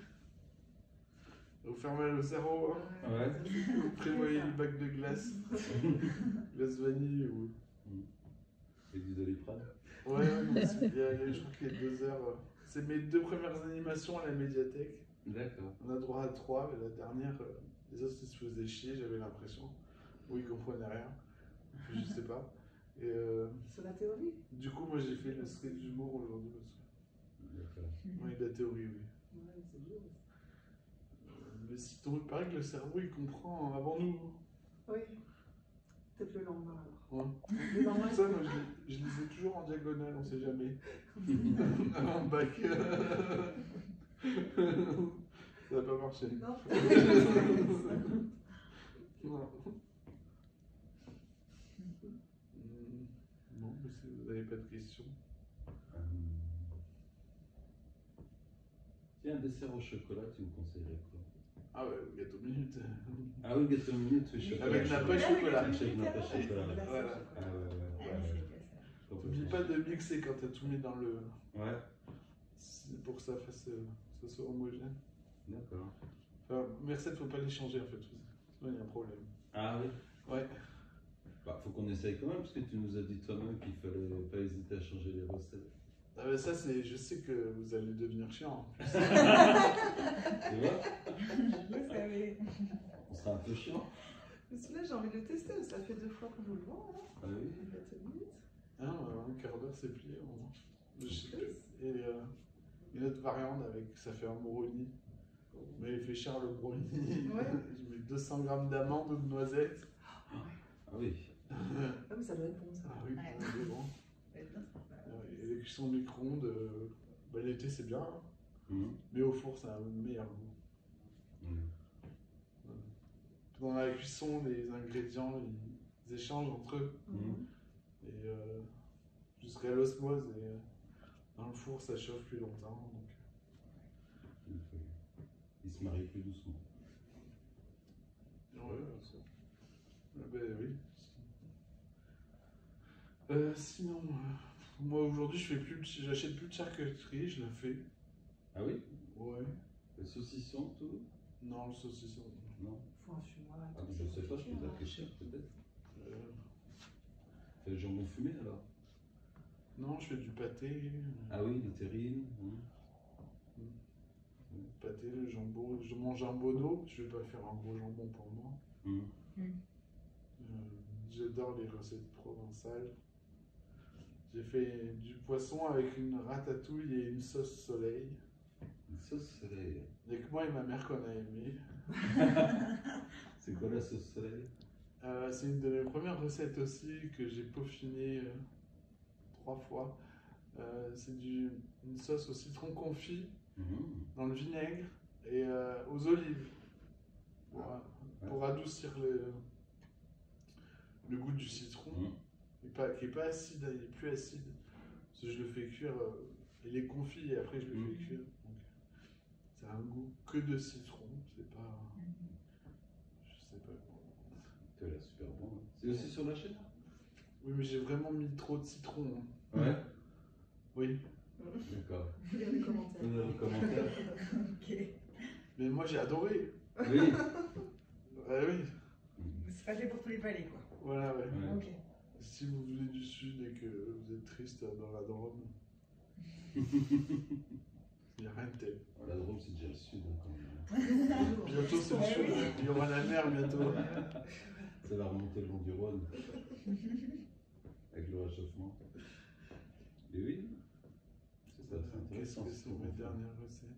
vous faire mal au cerveau, hein. Ouais. Vous prévoyez le bac de glace, glace vanille ou. Et du Doliprane. Ouais, non, je crois qu'il y a 2 heures. C'est mes 2 premières animations à la médiathèque. D'accord. On a droit à 3, mais la dernière, les autres ils se faisaient chier, j'avais l'impression. Ou ils comprenaient rien. Je sais pas. Et Sur la théorie. du coup, moi j'ai fait le sketch d'humour aujourd'hui aussi. D'accord. Oui, la théorie, oui. Ouais, c'est dur. Mais sinon, il paraît que le cerveau il comprend avant nous. Oui. Peut-être le lendemain alors. Ouais. Le lendemain, Ça, moi je lisais toujours en diagonale, on sait jamais. Avant le bac. Ça n'a pas marché. Non. Non. Non, mais si vous n'avez pas de questions. Tiens, un dessert au chocolat, tu me conseillerais quoi? Ah ouais, le gâteau minute. Ah oui, gâteau minute, oui, chocolat. Avec chaud. nappe et chocolat. Avec nappe et chocolat. Voilà. Ah ouais. N'oublie pas de mixer quand tu as tout mis dans le. Ouais, C'est pour que ça fasse. Ça soit homogène. d'accord. Enfin, mes recettes, faut pas les changer en fait. Sinon, il y a un problème. Ah oui. Ouais. Bah, faut qu'on essaye quand même, parce que tu nous as dit toi-même qu'il fallait pas hésiter à changer les recettes. Ah bah ça, c'est. Je sais que vous allez devenir chiant. Tu vois? Je savais. On sera un peu chiant. Mais celui-là, j'ai envie de le tester. Ça fait 2 fois qu'on vous le vend. Hein. Ah oui. Le gâteau minute. Ah, un quart d'heure, c'est plié. On mange. Je sais plus. Et une autre variante avec. Ça fait un brownie. Mais il fait cher le brownie. Ouais. Je mets 200 grammes d'amandes ou de noisettes. Ah oui. Ah oui, ça doit être bon ça. Ah oui, Ouais. c'est bon. Ça va être bien sympa. Et les cuissons au micro-ondes, bah, l'été c'est bien, hein. Mhm. Mais au four ça a un meilleur goût. Mhm. Dans la cuisson, les ingrédients ils échangent entre eux. Mhm. Et jusqu'à l'osmose. Et dans le four ça chauffe plus longtemps. Donc, Il se marie plus doucement. ouais, ben oui. Sinon, moi aujourd'hui j'achète plus de charcuterie, je la fais. Ah oui? Ouais. Le saucisson, tout? Non, le saucisson. Non. Faut un fumoir. Ah, mais je sais pas, je peux réfléchir peut-être. Euh, Fais le jambon fumé alors? non, je fais du pâté. Ah oui, les terrines. Pâté, le jambon. Je mange un jambonneau, je vais pas faire un gros jambon pour moi. Mhm. J'adore les recettes provençales. J'ai fait du poisson avec une ratatouille et une sauce soleil. Une sauce soleil. Il n'y a que moi et ma mère qu'on a aimé. C'est quoi la sauce soleil? C'est une de mes premières recettes aussi que j'ai peaufinée 3 fois. C'est une sauce au citron confit Mhm. dans le vinaigre et aux olives pour adoucir le goût du citron. Mhm. Qui est pas acide, il est plus acide. Parce que je le fais cuire, il est confit et après je le fais cuire. Donc, ça a un goût que de citron, c'est pas. Je sais pas. Tu as l'air super bon. Hein. C'est aussi sur la chaîne? Oui, mais j'ai vraiment mis trop de citron. Hein. Ouais. Oui. D'accord. Faut lire les commentaires. Vous avez le commentaire? Ok. Mais moi j'ai adoré. Oui. Oui. C'est pas fait pour tous les palais, quoi. Voilà, ouais. Ouais. Ok. Si vous venez du sud et que vous êtes triste dans la Drôme, il n'y a rien de tel. La Drôme, c'est déjà le sud. Hein, quand même. Bientôt c'est le Ouais, sud, oui. il y aura la mer bientôt. Ça va remonter le long du Rhône. Avec le réchauffement. Et oui. C'est ça, c'est Qu'est-ce intéressant. que c'est mes dernières recettes?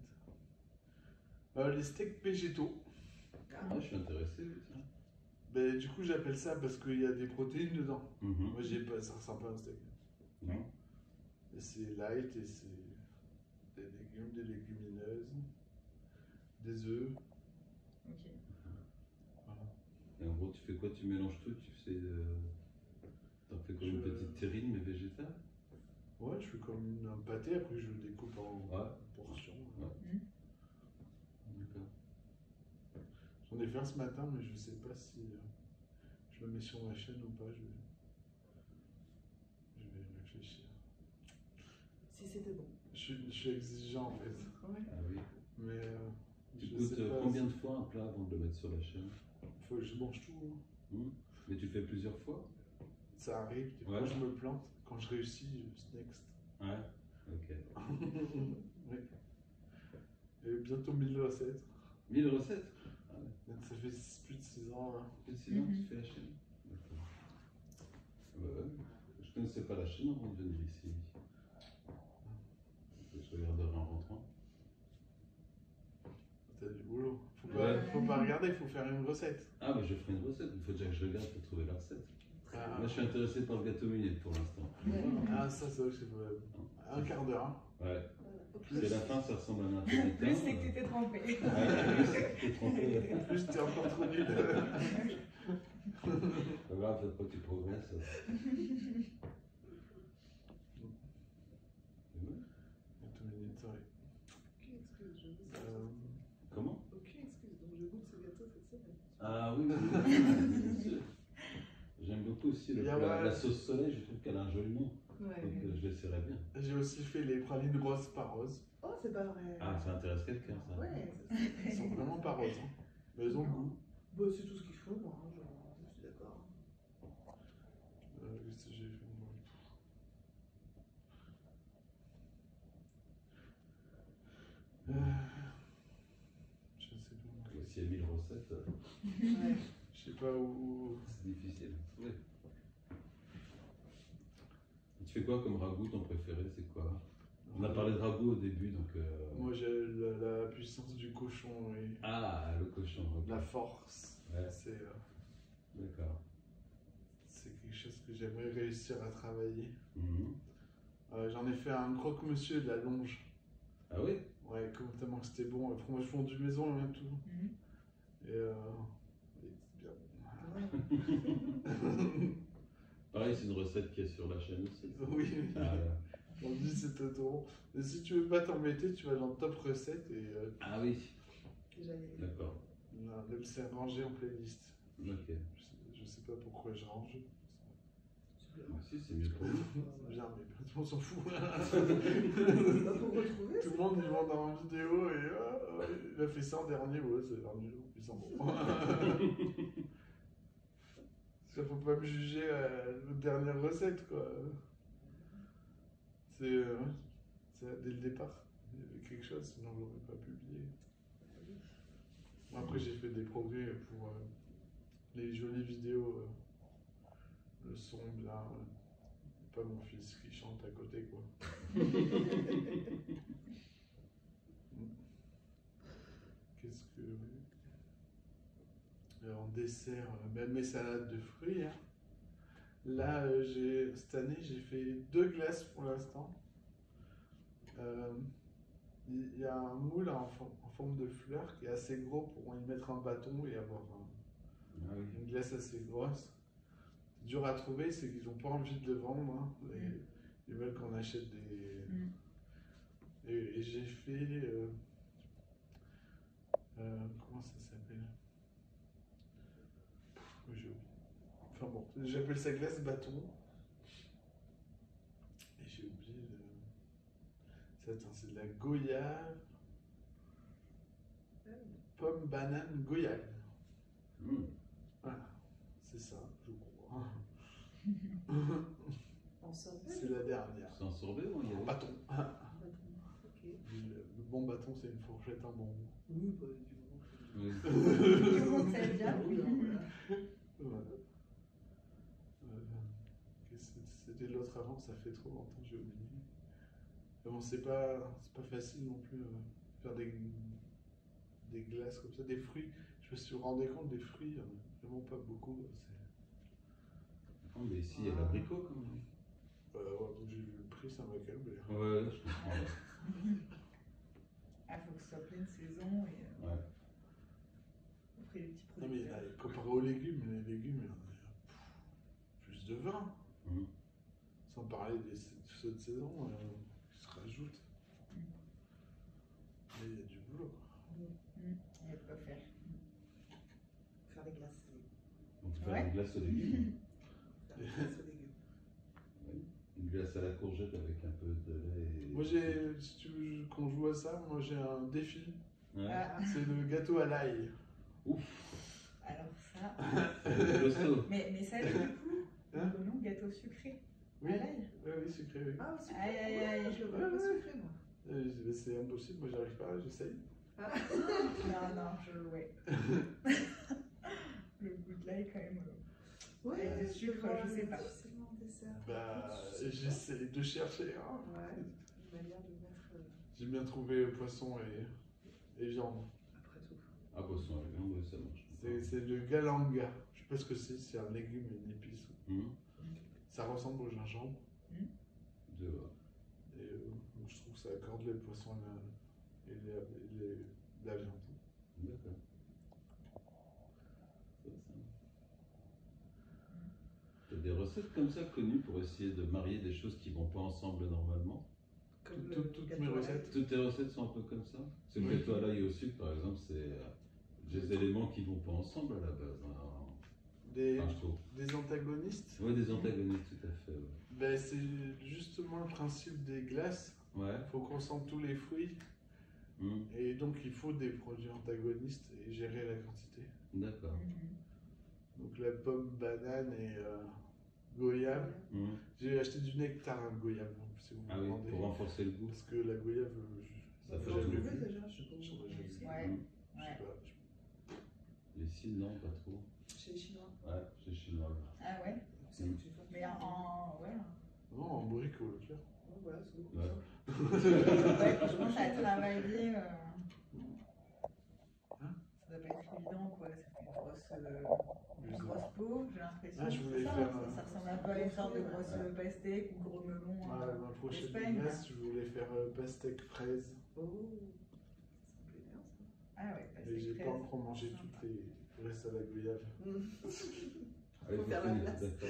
Les steaks végétaux. Ah, je suis intéressé, oui, tiens. Ben, du coup, j'appelle ça parce qu'il y a des protéines dedans. Mhm. Moi, ça ressemble pas à un steak. Non. Et c'est light et c'est des légumes, des légumineuses, des œufs. Ok. Voilà. Et en gros, tu fais quoi? Tu mélanges tout? Tu fais. T'en fais comme une petite terrine, mais végétale? Ouais, je fais comme un pâté, après je le découpe en Ouais. portions. Ouais. D'accord. J'en ai fait un ce matin, mais je sais pas si je le mets sur ma chaîne ou pas. Je vais réfléchir. Si c'était bon. Je suis exigeant en fait. Ouais. Ah oui. Mais Tu je coûtes sais pas. combien de fois un plat avant de le mettre sur la chaîne? Faut que je mange tout. Hein. Mais tu fais plusieurs fois? Ça arrive, des fois Ouais. je me plante. Quand je réussis, next. Ouais. Ok. Oui. Et bientôt 1000 recettes. 1000 recettes? Ah ouais. Donc ça fait plus de 6 ans. Là. Plus de 6 ans que tu fais la chaîne? D'accord. Ah bah ouais. Je connaissais pas la chaîne avant de venir ici. Je regarderai en rentrant. T'as du boulot. Faut Ouais. faut pas regarder, il faut faire une recette. Ah bah je ferai une recette. Il faut déjà que je regarde pour trouver la recette. Ah, Moi je suis intéressé par le gâteau minute pour l'instant. ah, ça c'est vrai que c'est probable. Un quart d'heure. Hein. Ouais. Plus, C'est la fin, ça ressemble à un napolitain. Plus c'est que t'étais trempé. Ouais, plus, t'es trompé. plus t'es encore trop nul. Pas grave, après tu progresses. C'est bon. Bientôt minutes, ouais. Aucune excuse, je goûte ça. Comment? Aucune excuse, donc je goûte ce gâteau cette semaine. Ah oui, oui, bien sûr. J'aime beaucoup aussi Il y a la sauce soleil, je trouve qu'elle a un joli nom. Ouais. Donc je l'essaierai bien. J'ai aussi fait les pralines roses par rose. Oh, c'est pas vrai. Ah, ça intéresse quelqu'un ça. Ouais, Elles sont vraiment pas roses. Hein. Mais elles ont le goût. bah, c'est tout ce qu'il faut, moi. Hein, je suis d'accord. Qu'est-ce que j'ai fait moi? Je sais pas. S'il y a 1000 recettes, Ouais. Je sais pas où. c'est difficile. Ouais. Et tu fais quoi comme ragoût? Ton préféré, c'est quoi? On a parlé de ragoût au début, donc. Moi j'ai la puissance du cochon et Ah, le cochon. Ok. la force. Ouais. C'est D'accord. c'est quelque chose que j'aimerais réussir à travailler. Mhm. J'en ai fait un croque-monsieur de la longe. Ah oui? Ouais, tellement que c'était bon. Fromage fondu maison et tout. Mhm. Et c'est bien bon. Pareil, c'est une recette qui est sur la chaîne aussi. Oui, Ah, on dit c'est trop. Mais si tu veux pas t'embêter, tu vas dans top recette et ah oui, Déjà, il y a les- d'accord. même c'est rangé en playlist. Ok. Je sais pas pourquoi je range. Moi aussi, c'est mieux pour nous. C'est bien, mais tout le monde s'en fout. C'est pas pour retrouver. Tout le monde il va dans la vidéo et il a fait ça en dernier, ouais, c'est dernier jour, ils sont bons. Ça faut pas me juger la dernière recette, quoi. C'est dès le départ, il y avait quelque chose, sinon je l'aurais pas publié. Moi, après, j'ai fait des progrès pour les jolies vidéos, le son bien, pas mon fils qui chante à côté, quoi. Qu'est-ce que. En dessert, même mes salades de fruits. Hein. Là, cette année, j'ai fait 2 glaces pour l'instant. Il y a un moule en forme de fleur qui est assez gros pour y mettre un bâton et avoir Ah oui. une glace assez grosse. C'est dur à trouver, c'est qu'ils n'ont pas envie de le vendre. Hein. Ils veulent qu'on achète des. Et j'ai fait. Comment ça s'appelle? J'ai oublié. Enfin bon, j'appelle ça glace bâton. Et j'ai oublié le. Attends, c'est de la goyave. Pomme, banane, goyave. Mm. Voilà, c'est ça, je crois. En sorbet. C'est la dernière. C'est un sorbet ou il y a Bâton. Ok. Le bon bâton, c'est une fourchette en bambou. Oui, bah, du moment que- Oui. Tout le monde sait bien. Voilà. C'était l'autre avant, ça fait trop longtemps, j'ai oublié. Mais bon, c'est pas facile non plus faire des glaces comme ça, des fruits. Je me suis rendu compte des fruits, il y en a vraiment pas beaucoup. Oh, mais ici, il y a l'abricot quand même. Ouais, j'ai vu le prix, ça m'a calmé. Ouais, je comprends. Ah, faut que ce soit pleine saison et Ouais. après les petits Non, mais producteurs. comparé aux légumes, les légumes, il y en a plus de 20. Mhm. Sans parler des ceux de saison qui se rajoutent. Mais il y a du boulot. Il y a de quoi faire. Faire des glaces. Donc, faire Ouais. une glace aux légumes. Faire des glaces aux légumes. Oui. Une glace à la courgette avec un peu de lait. Moi, si tu veux qu'on joue à ça, moi j'ai un défi. Ouais. Ah, C'est le gâteau à l'ail. alors ça. C'est costaud. Mais ça, du coup, Hein nous, gâteau sucré. Oui, À l'ail. oui, sucré, oui. Ah, c'est Aïe, aïe, aïe. Je le vois pas sucré, moi. C'est impossible, moi j'arrive pas, j'essaye. Non, je louais. Le goût de l'ail, quand même. Ouais, Avec du sucre, vois je sais pas. difficilement le dessert. Bah, j'essaie de chercher. Hein. Ouais, une manière de mettre J'ai bien trouvé poisson et viande. après tout. Ah, poisson avec viande, oui, ça marche. C'est le galanga. Je sais pas ce que c'est un légume et une épice. Mhm. Ça ressemble au gingembre. Je vois. Et donc je trouve que ça accorde le poisson et la viande. D'accord. Tu as des recettes comme ça connues pour essayer de marier des choses qui vont pas ensemble normalement? Comme le Toutes gâteau mes à recettes. Toutes tes recettes sont un peu comme ça? C'est le Oui. gâteau à l'ail et au sucre, par exemple, c'est des éléments qui vont pas ensemble à la base. Hein. Des, Enfin, je trouve. des antagonistes. Oui, des antagonistes, tout à fait. Ouais. Ben, c'est justement le principe des glaces. Ouais. Il faut qu'on sente tous les fruits. Mhm. Et donc il faut des produits antagonistes et gérer la quantité. D'accord. Donc la pomme, banane et goyave. Mhm. J'ai acheté du nectar à goyave, si vous Ah me oui, demandez. pour renforcer le goût. Parce que la goyave, Ça fait j'avais jamais vu. vu. déjà, je sais pas. J'en ai jamais vu. Ouais. Mhm. Je sais Ouais. pas. Les cides, non, pas trop. Chez les Chinois. Ouais, c'est chinois. Ah ouais. C'est que tu fais. Mais ouais. Non, en briques au Leclerc. Ouais, voilà, c'est beaucoup Ouais. ça. Ouais, franchement, ça a travaillé. Hein Ça doit pas être évident, quoi. Ça fait une grosse veau, j'ai l'impression. Ah, je voulais c'est ça, faire, ça ressemble un peu à une sorte de grosse pastèque ou gros melon. Ma prochaine d'Espagne, glace, je voulais faire pastèque fraise. Oh, ça me plaît bien ça. Ah ouais, Mais pastèque j'ai pas fraise. encore mangé toutes les. Il reste à la goyave. Ah, il Faut faut faire la finir, glace. d'accord.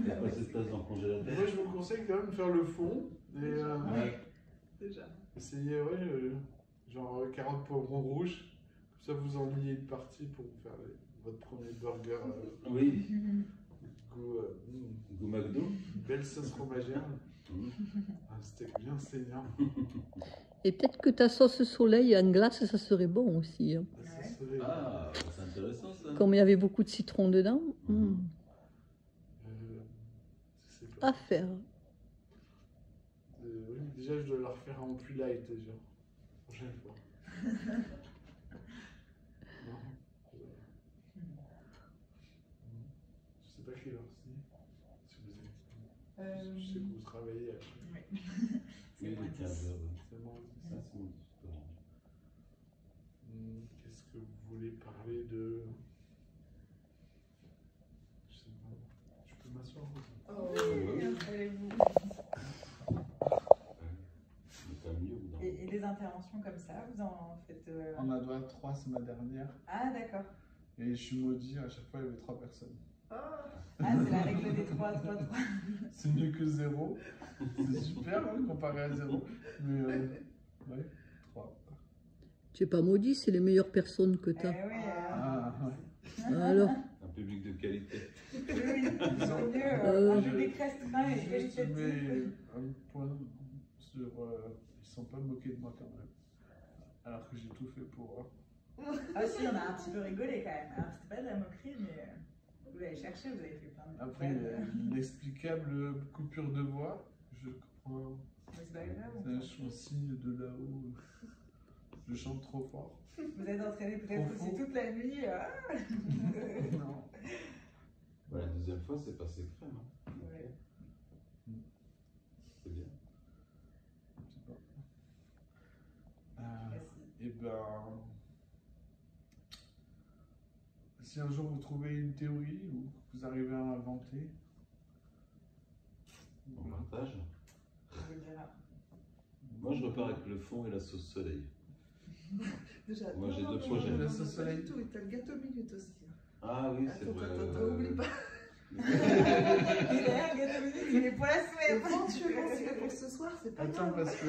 Et après, cette place dans le congélateur. Moi, je vous conseille quand même de faire le fond. Et Ouais. Déjà. essayez, genre carottes poivron rouge. Comme ça, vous enlignez une partie pour vous faire votre premier burger. Oui, Goût, goût McDo. une belle sauce fromagère. Mhm. Un steak bien saignant. Et peut-être que ta sauce soleil en glace, ça serait bon aussi, hein. Ça Ouais. serait, Ah, c'est intéressant ça. Comme il y avait beaucoup de citron dedans. Mhm. je sais pas. À faire. Oui, déjà, je dois leur faire en plus light déjà. Prochaine fois. Non. Je sais pas quelle heure c'est. Si vous êtes... Je sais que vous travaillez après. Oui. Oui, C'est moins les 15 heures. Ouais. C'est bon. Ça, c'est mon super. Qu'est-ce que vous voulez parler de... Je sais pas. Je peux m'asseoir aussi. Oh, Ouais. Installez-vous. Mais t'as mieux ou non? Et des interventions comme ça, vous en faites. On a droit à 3 ce mois dernière. Ah, d'accord. Et je suis maudit, à chaque fois il y avait 3 personnes. Ah, c'est la règle des 3, 3, 3. C'est mieux que 0. C'est super hein, comparé à 0. Mais ouais, 3. Tu es pas maudit, c'est les meilleures personnes que tu as. Oui, Ah, ouais. Alors, Un public de qualité. oui, il vaut mieux Euh, un public restreint et Juste qualitatif. mets un point sur. Ils sont pas moqués de moi quand même. Alors que j'ai tout fait pour. Ah si, on a un petit peu rigolé quand même. Alors, c'était pas de la moquerie, mais vous l'avez cherché, vous avez fait plein de Après, l'inexplicable coupure de voix, je comprends. Mais c'est pas grave. C'est un signe de là-haut. Je chante trop fort. Vous êtes entraîné peut-être Trop aussi faux. toute la nuit. Non. Voilà, la deuxième fois, c'est passé crème. Hein. Ouais. C'est bien. Je sais pas. Merci. Et ben. Si un jour vous trouvez une théorie ou que vous arrivez à inventer, On partage. On vous le dira. Moi, je repars avec le fond et la sauce soleil. déjà. Moi, j'ai non, deux non, projets. non, non, La non, sauce pas soleil. du tout. Et t'as le gâteau minute aussi. Ah oui, c'est Attends, vrai. attends, oublie pas. Et derrière, gâteau minute, il est pour la semaine. Éventuellement, si c'est pour ce soir, c'est pas Attends, grave. parce que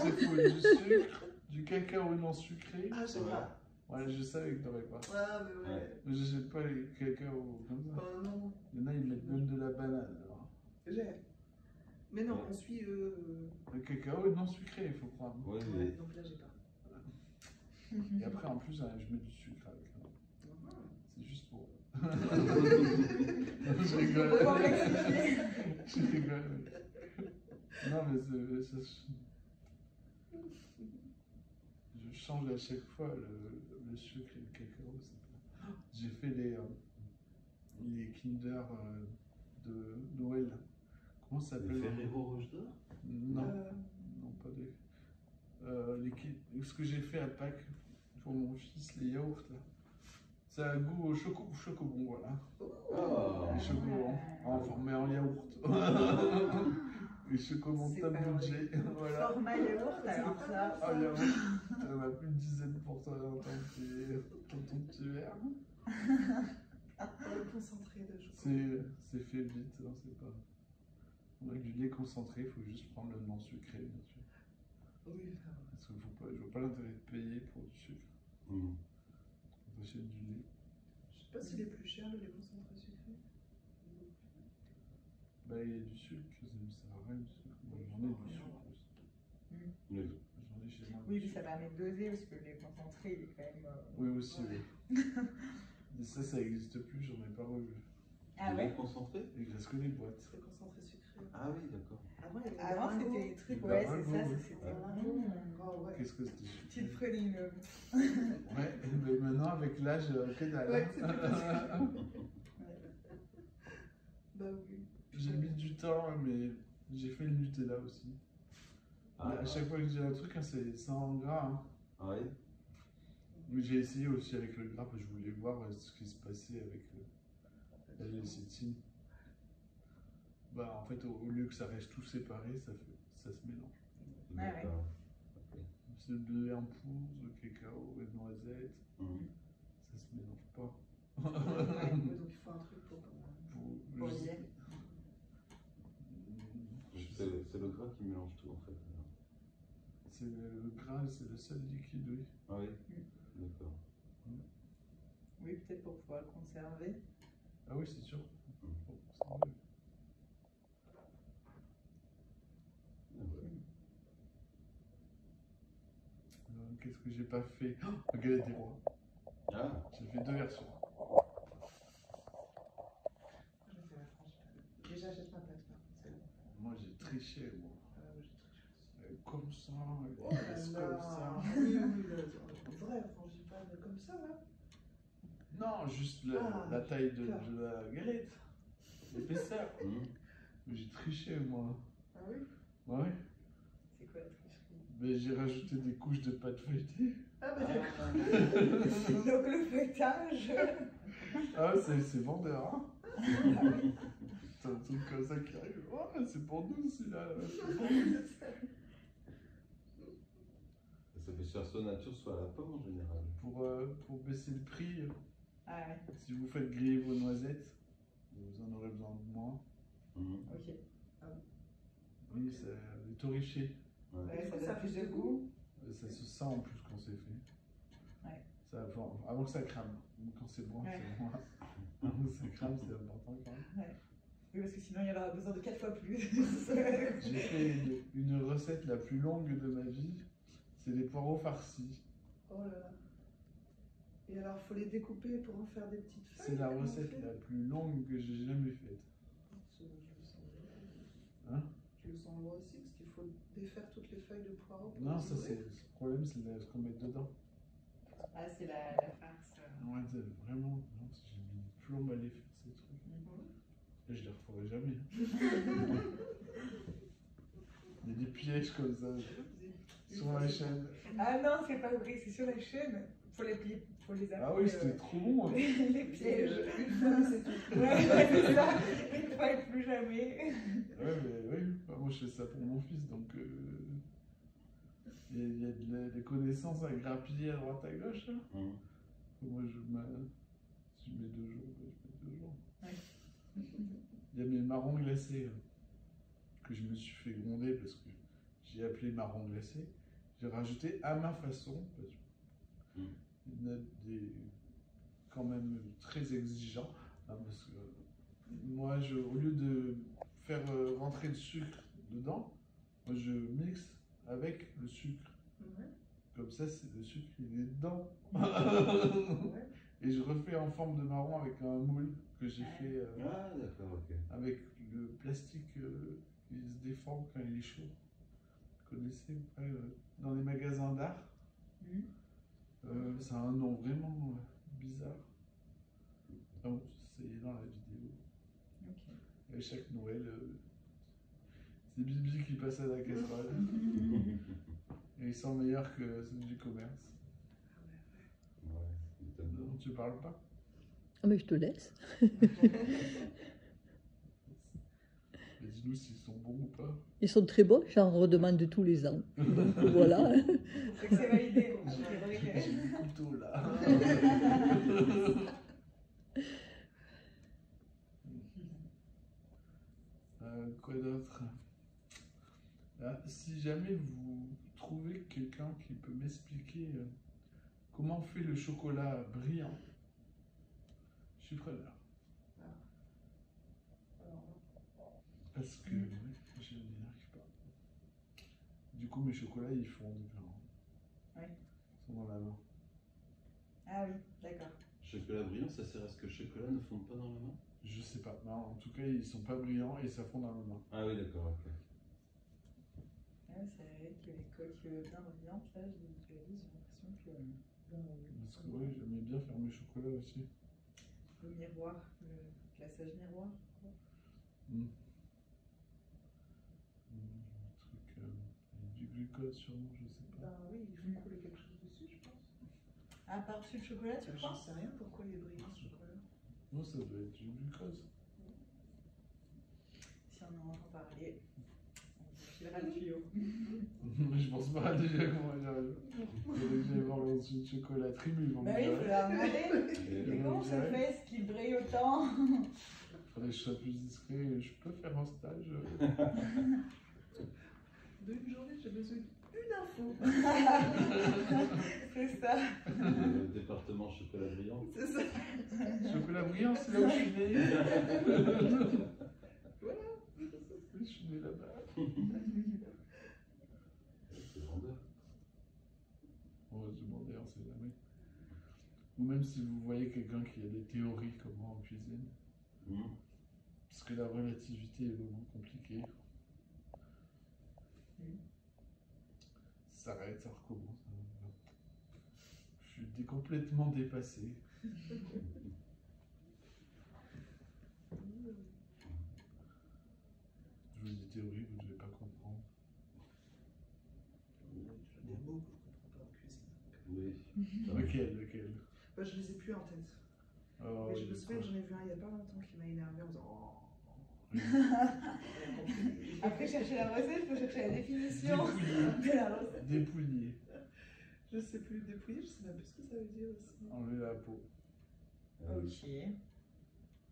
il te faut du sucre, du cacao non sucré. Ah, j'ai Ouais. pas. Ouais, je savais que t'aurais pas. Ah, mais ouais. Ouais. Mais j'achète pas les cacao comme ça. Oh non, Il y en a, ils mettent même de la banane. Alors. j'ai. Mais non, Ouais. on suit. Le cacao est non sucré, il faut prendre. Oui, Ouais, mais donc là, j'ai pas. Et après, en plus, je mets du sucre avec. C'est juste pour. je Faut rigole. complexifier. Je rigole. Non, mais je change à chaque fois le sucre et le cacao. J'ai fait les Kinder de Noël. Comment ça les s'appelle? Ferrero Rocher d'Or. Non, non, pas des. Ce que j'ai fait à Pâques pour mon fils, les yaourts là. Ça a goût au chocobon, voilà. Ah, Les chocobons, mais en yaourt. Les chocobons C'est top pas vrai. budget, voilà. Format yaourt, alors ça. Ah, yaourt, t'en as plus une dizaine pour toi dans ton petit verre. Le concentré de chocolat. C'est fait vite, hein, c'est pas. On a du lait concentré, il faut juste prendre le non sucré, bien sûr. Oui, Parce que je vois pas l'intérêt de payer pour du sucre. hum. On achète du lait. je sais pas s'il est plus cher le lait concentré sucré. Bah, il y a du sucre, ça ne sert à rien du sucre. Moi, j'en ai du sucre aussi. Oui. J'en ai chez moi. Oui, puis ça permet de doser parce que les concentrés, il est quand même. Oui, aussi, oui. Mais ça n'existe plus, j'en ai pas revu. Ah Du ouais. lait concentré. Il reste que les boîtes. C'est concentré sucré. Ah oui, d'accord. Avant, il y avait Avant, des c'était rainbows. des trucs, Bah, ouais, ouais, c'est ça, ouais. c'était Ah, bon. oh, ouais. Qu'est-ce que c'était Tu te prenais une. Ouais, mais maintenant, avec l'âge, que dalle. Ouais, c'est plus possible. Bah oui. J'ai mis du temps, mais j'ai fait le Nutella aussi. Ah, À chaque fois que je dis un truc, hein, c'est sans gras. Hein. Ah oui. Mais j'ai essayé aussi avec le gras, parce que je voulais voir ce qui se passait avec La lécithine. Bah, en fait, au lieu que ça reste tout séparé, ça se mélange. D'accord. C'est le blé en poudre, le cacao et noisettes. Mhm. Ça se mélange pas. Ouais, donc il faut un truc pour. Pour je sais- dire. C'est le gras qui mélange tout en fait. C'est le gras, c'est le seul liquide, oui. Ah oui. D'accord. Oui, peut-être pour pouvoir le conserver. Ah oui, c'est sûr. Mhm. Bon, c'est mieux. Qu'est-ce que j'ai pas fait? Oh, galette des rois. Ah, J'ai fait 2 versions. Je fais la frangipane. Déjà, jette ma pâte, par contre, c'est bon. Moi, j'ai triché, moi. Ouais, j'ai triché aussi. Comme ça, Oh elle là laisse là. comme ça. Oui, oui, la vraie frangipane comme ça, là. Non, juste Ah, la taille de d'accord. la galette. L'épaisseur. mhm. Mais j'ai triché, moi. Ah oui? Ouais. C'est quoi la tricherie? Mais j'ai rajouté des couches de pâte feuilletée. Ah bah d'accord. Donc le feuilletage. Ah, c'est vendeur, hein. T'as un truc comme ça qui arrive. Oh, c'est pour nous, celui-là. Ça fait soit nature, soit à la pomme en général. Pour baisser le prix, Ah ouais, si vous faites griller vos noisettes, vous en aurez besoin de moins. Mhm. ok. Oui, c'est les torréfiés. Ouais. Ouais, ça Ça donne fait plus de du goût. Ça se sent en plus quand c'est fait. Ouais. Ça, avant que ça crame. Quand c'est bon, Ouais. c'est bon. Avant que ça crame, c'est important quand même. Oui, parce que sinon il y en aura besoin de 4 fois plus. J'ai fait une recette la plus longue de ma vie. C'est les poireaux farcis. Oh là là. Et alors, faut les découper pour en faire des petites feuilles. C'est la comment on recette fait? la plus longue que j'ai jamais faite. Je le sens loin. Hein? Je le sens loin aussi, parce qu'il faut défaire toutes les feuilles de poireaux. pour Non, les ça ouvrir. c'est le problème, c'est ce qu'on met dedans. Ah, c'est la farce. Ouais, c'est vraiment, non, j'ai mis une plombe à les faire ces trucs. Et je les referai jamais. Il y a des pièges comme ça sur la chaîne. Ah non, c'est pas vrai, c'est sur la chaîne. Faut les plier, faut les appuyer. Ah oui, c'était trop bon. Hein. Les pièges. Une fois, c'est tout. Ouais, c'est ça. Une fois et plus jamais. Ouais, mais oui, bah, moi je fais ça pour mon fils, donc il y a des connaissances à grappiller à droite à gauche. Hein. Mhm. Moi si je mets 2 jours, bah, je mets 2 jours. Ouais. Il y a mes marrons glacés que je me suis fait gronder parce que j'ai appelé marrons glacés. J'ai rajouté à ma façon, parce que il y en a des quand même très exigeants. Hein, parce que moi, au lieu de faire rentrer le sucre dedans, moi je mixe avec le sucre. Ouais. Comme ça, le sucre il est dedans. Ouais. Et je refais en forme de marron avec un moule que j'ai fait Ah, d'accord, ok. avec le plastique qui se défend quand il est chaud. Vous connaissez dans les magasins d'art? Ça a un nom vraiment bizarre. Donc, c'est dans la vidéo. Ok. Et chaque Noël, c'est Bibi qui passe à la casserole. Et ils sont meilleurs que ceux du commerce. Ouais, étonnant. Non, tu parles pas? Ah, mais je te laisse. Mais dis-nous s'ils sont bons ou pas. Ils sont très bons, j'en redemande tous les ans. Donc voilà. C'est que c'est validé. J'ai des couteaux là. Quoi d'autre? Ah, si jamais vous trouvez quelqu'un qui peut m'expliquer comment on fait le chocolat brillant, je suis preneur. Parce que je n'y arrive pas. Du coup, mes chocolats ils fondent quand Ouais. ils sont dans la main. Ah oui, d'accord. Chocolat brillant, ça sert à ce que le chocolat ne fonde pas dans la main? Je sais pas. Non, en tout cas, ils sont pas brillants et ça fond dans la main. Ah oui, d'accord, ok. Ouais, c'est vrai que les coques bien brillantes, là, je les visualise, j'ai l'impression que Parce que ouais, j'aimais bien faire mes chocolats aussi. le miroir, le glaçage miroir. Mm. Un truc avec du glucose sûrement, je sais pas. Ben oui, il faut couler quelque chose dessus, je pense. Ah, par-dessus le chocolat, tu J'en crois? sais rien pourquoi il est brillant ce chocolat. Non, ça doit être du glucose. Si on en entend parler, on vous filera le tuyau. Je pense pas déjà comment j'arrive. Faudrait que j'aille voir dans une chocolaterie, mais ils vont me Bah oui, il dire. faut leur demander. Et- Mais comment ça fait ce qu'il brille autant? Faudrait que je sois plus discret. Je peux faire un stage. D'une journée, j'ai besoin d'une info. C'est ça. Le département chocolat brillant. C'est ça. Chocolat brillant, c'est là où je suis né. Voilà. Je suis né là-bas. C'est vendeur. On va se demander, on sait jamais. Ou même si vous voyez quelqu'un qui a des théories comment en cuisine. Parce que la relativité est vraiment compliquée. Ça s'arrête, ça recommence. Je suis complètement dépassé. Je vous dis théorie, vous ne devez pas comprendre. Il y a des mots que je ne comprends pas en cuisine. Oui. Lequel Bah, je les ai plus en tête. Oh, Mais je oui, me souviens que d'accord. j'en ai vu un il n'y a pas longtemps qui m'a énervé en disant oh. Après chercher la recette, il faut chercher la définition Dépouiller. de la recette. Dépouiller. Je sais plus dépouiller, je sais même plus ce que ça veut dire aussi. Enlever la peau. Ah oui. Ok.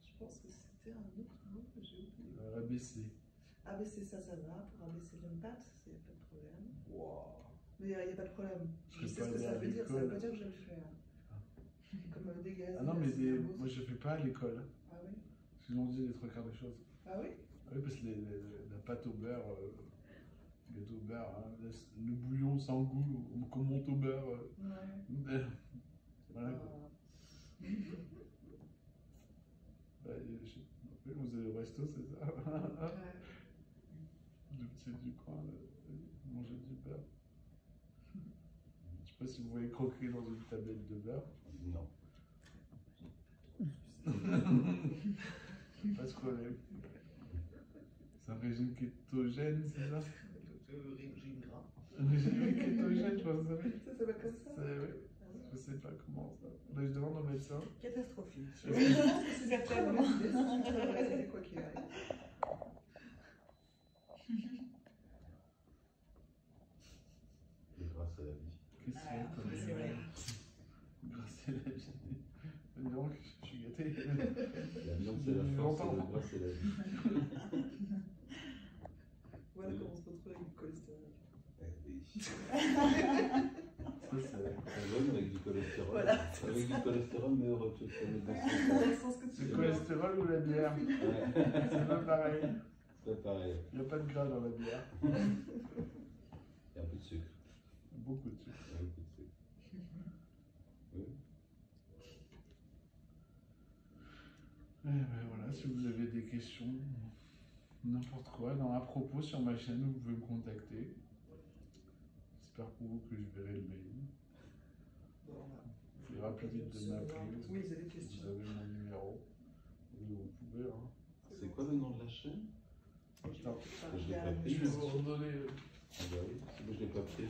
Je pense que c'était un autre mot que j'ai oublié. Abaisser. Abaisser ça va. Pour abaisser une pâte, il n'y a pas de problème. Wow. Mais il n'y a pas de problème. Je Je sais peux ce que pas ça aller à veut dire, ça ne veut l'école. pas dire que je vais le faire. Comme des gaz. Ah non, mais moi je fais pas à l'école. Ah oui. Parce qu'ils ont dit les trois quarts des choses. Ah oui. Oui, parce que la pâte au beurre, gâteau au beurre, hein, le bouillon sans goût, qu'on monte au beurre. Ouais. Voilà. Ah. Vous allez au resto, c'est ça? Ouais. Le petit du coin, manger du beurre. Je sais pas si vous voyez croquer dans une tablette de beurre. Non. Pas de problème. C'est un régime kétogène, c'est ça? Le régime gras. Un régime kétogène, je pense que ça s'appelle. Ça s'appelle comme ça. Oui. Je sais pas comment ça. Là, je demande au médecin. Catastrophique. Je pense que c'est une très mauvaise idée, c'est une très mauvaise idée, quoi qu'il arrive. Et grâce à la vie. Qu'est-ce que Voilà, c'est comme c'est vrai. Grâce à la vie. Donc, je suis gâté. La viande, c'est la force, et le gras, c'est la vie. Voilà comment on se retrouve avec du cholestérol. Oui. Ça, c'est. On donne avec du cholestérol. Voilà. Avec du cholestérol, mais heureux. Tu connais Dans bien le sens que tu Le veux. cholestérol ou la bière? ça. Ouais. C'est pas pareil. C'est pas pareil. Il n'y a pas de gras dans la bière. Il y a un peu de sucre. Beaucoup de sucre. Il y a beaucoup de sucre. Oui. Eh ben voilà, si vous avez des questions, n'importe quoi, à propos sur ma chaîne, vous pouvez me contacter. J'espère pour vous que je verrai le mail. Bon, bah, Il ira plus vite de m'appeler. Oui, ils avaient des Vous questions. avez mon numéro. Et vous pouvez. Hein. C'est quoi le nom de la chaîne? Putain, Je l'ai pas je pris. vais vous redonner. Ah bah oui, moi je l'ai pas pris.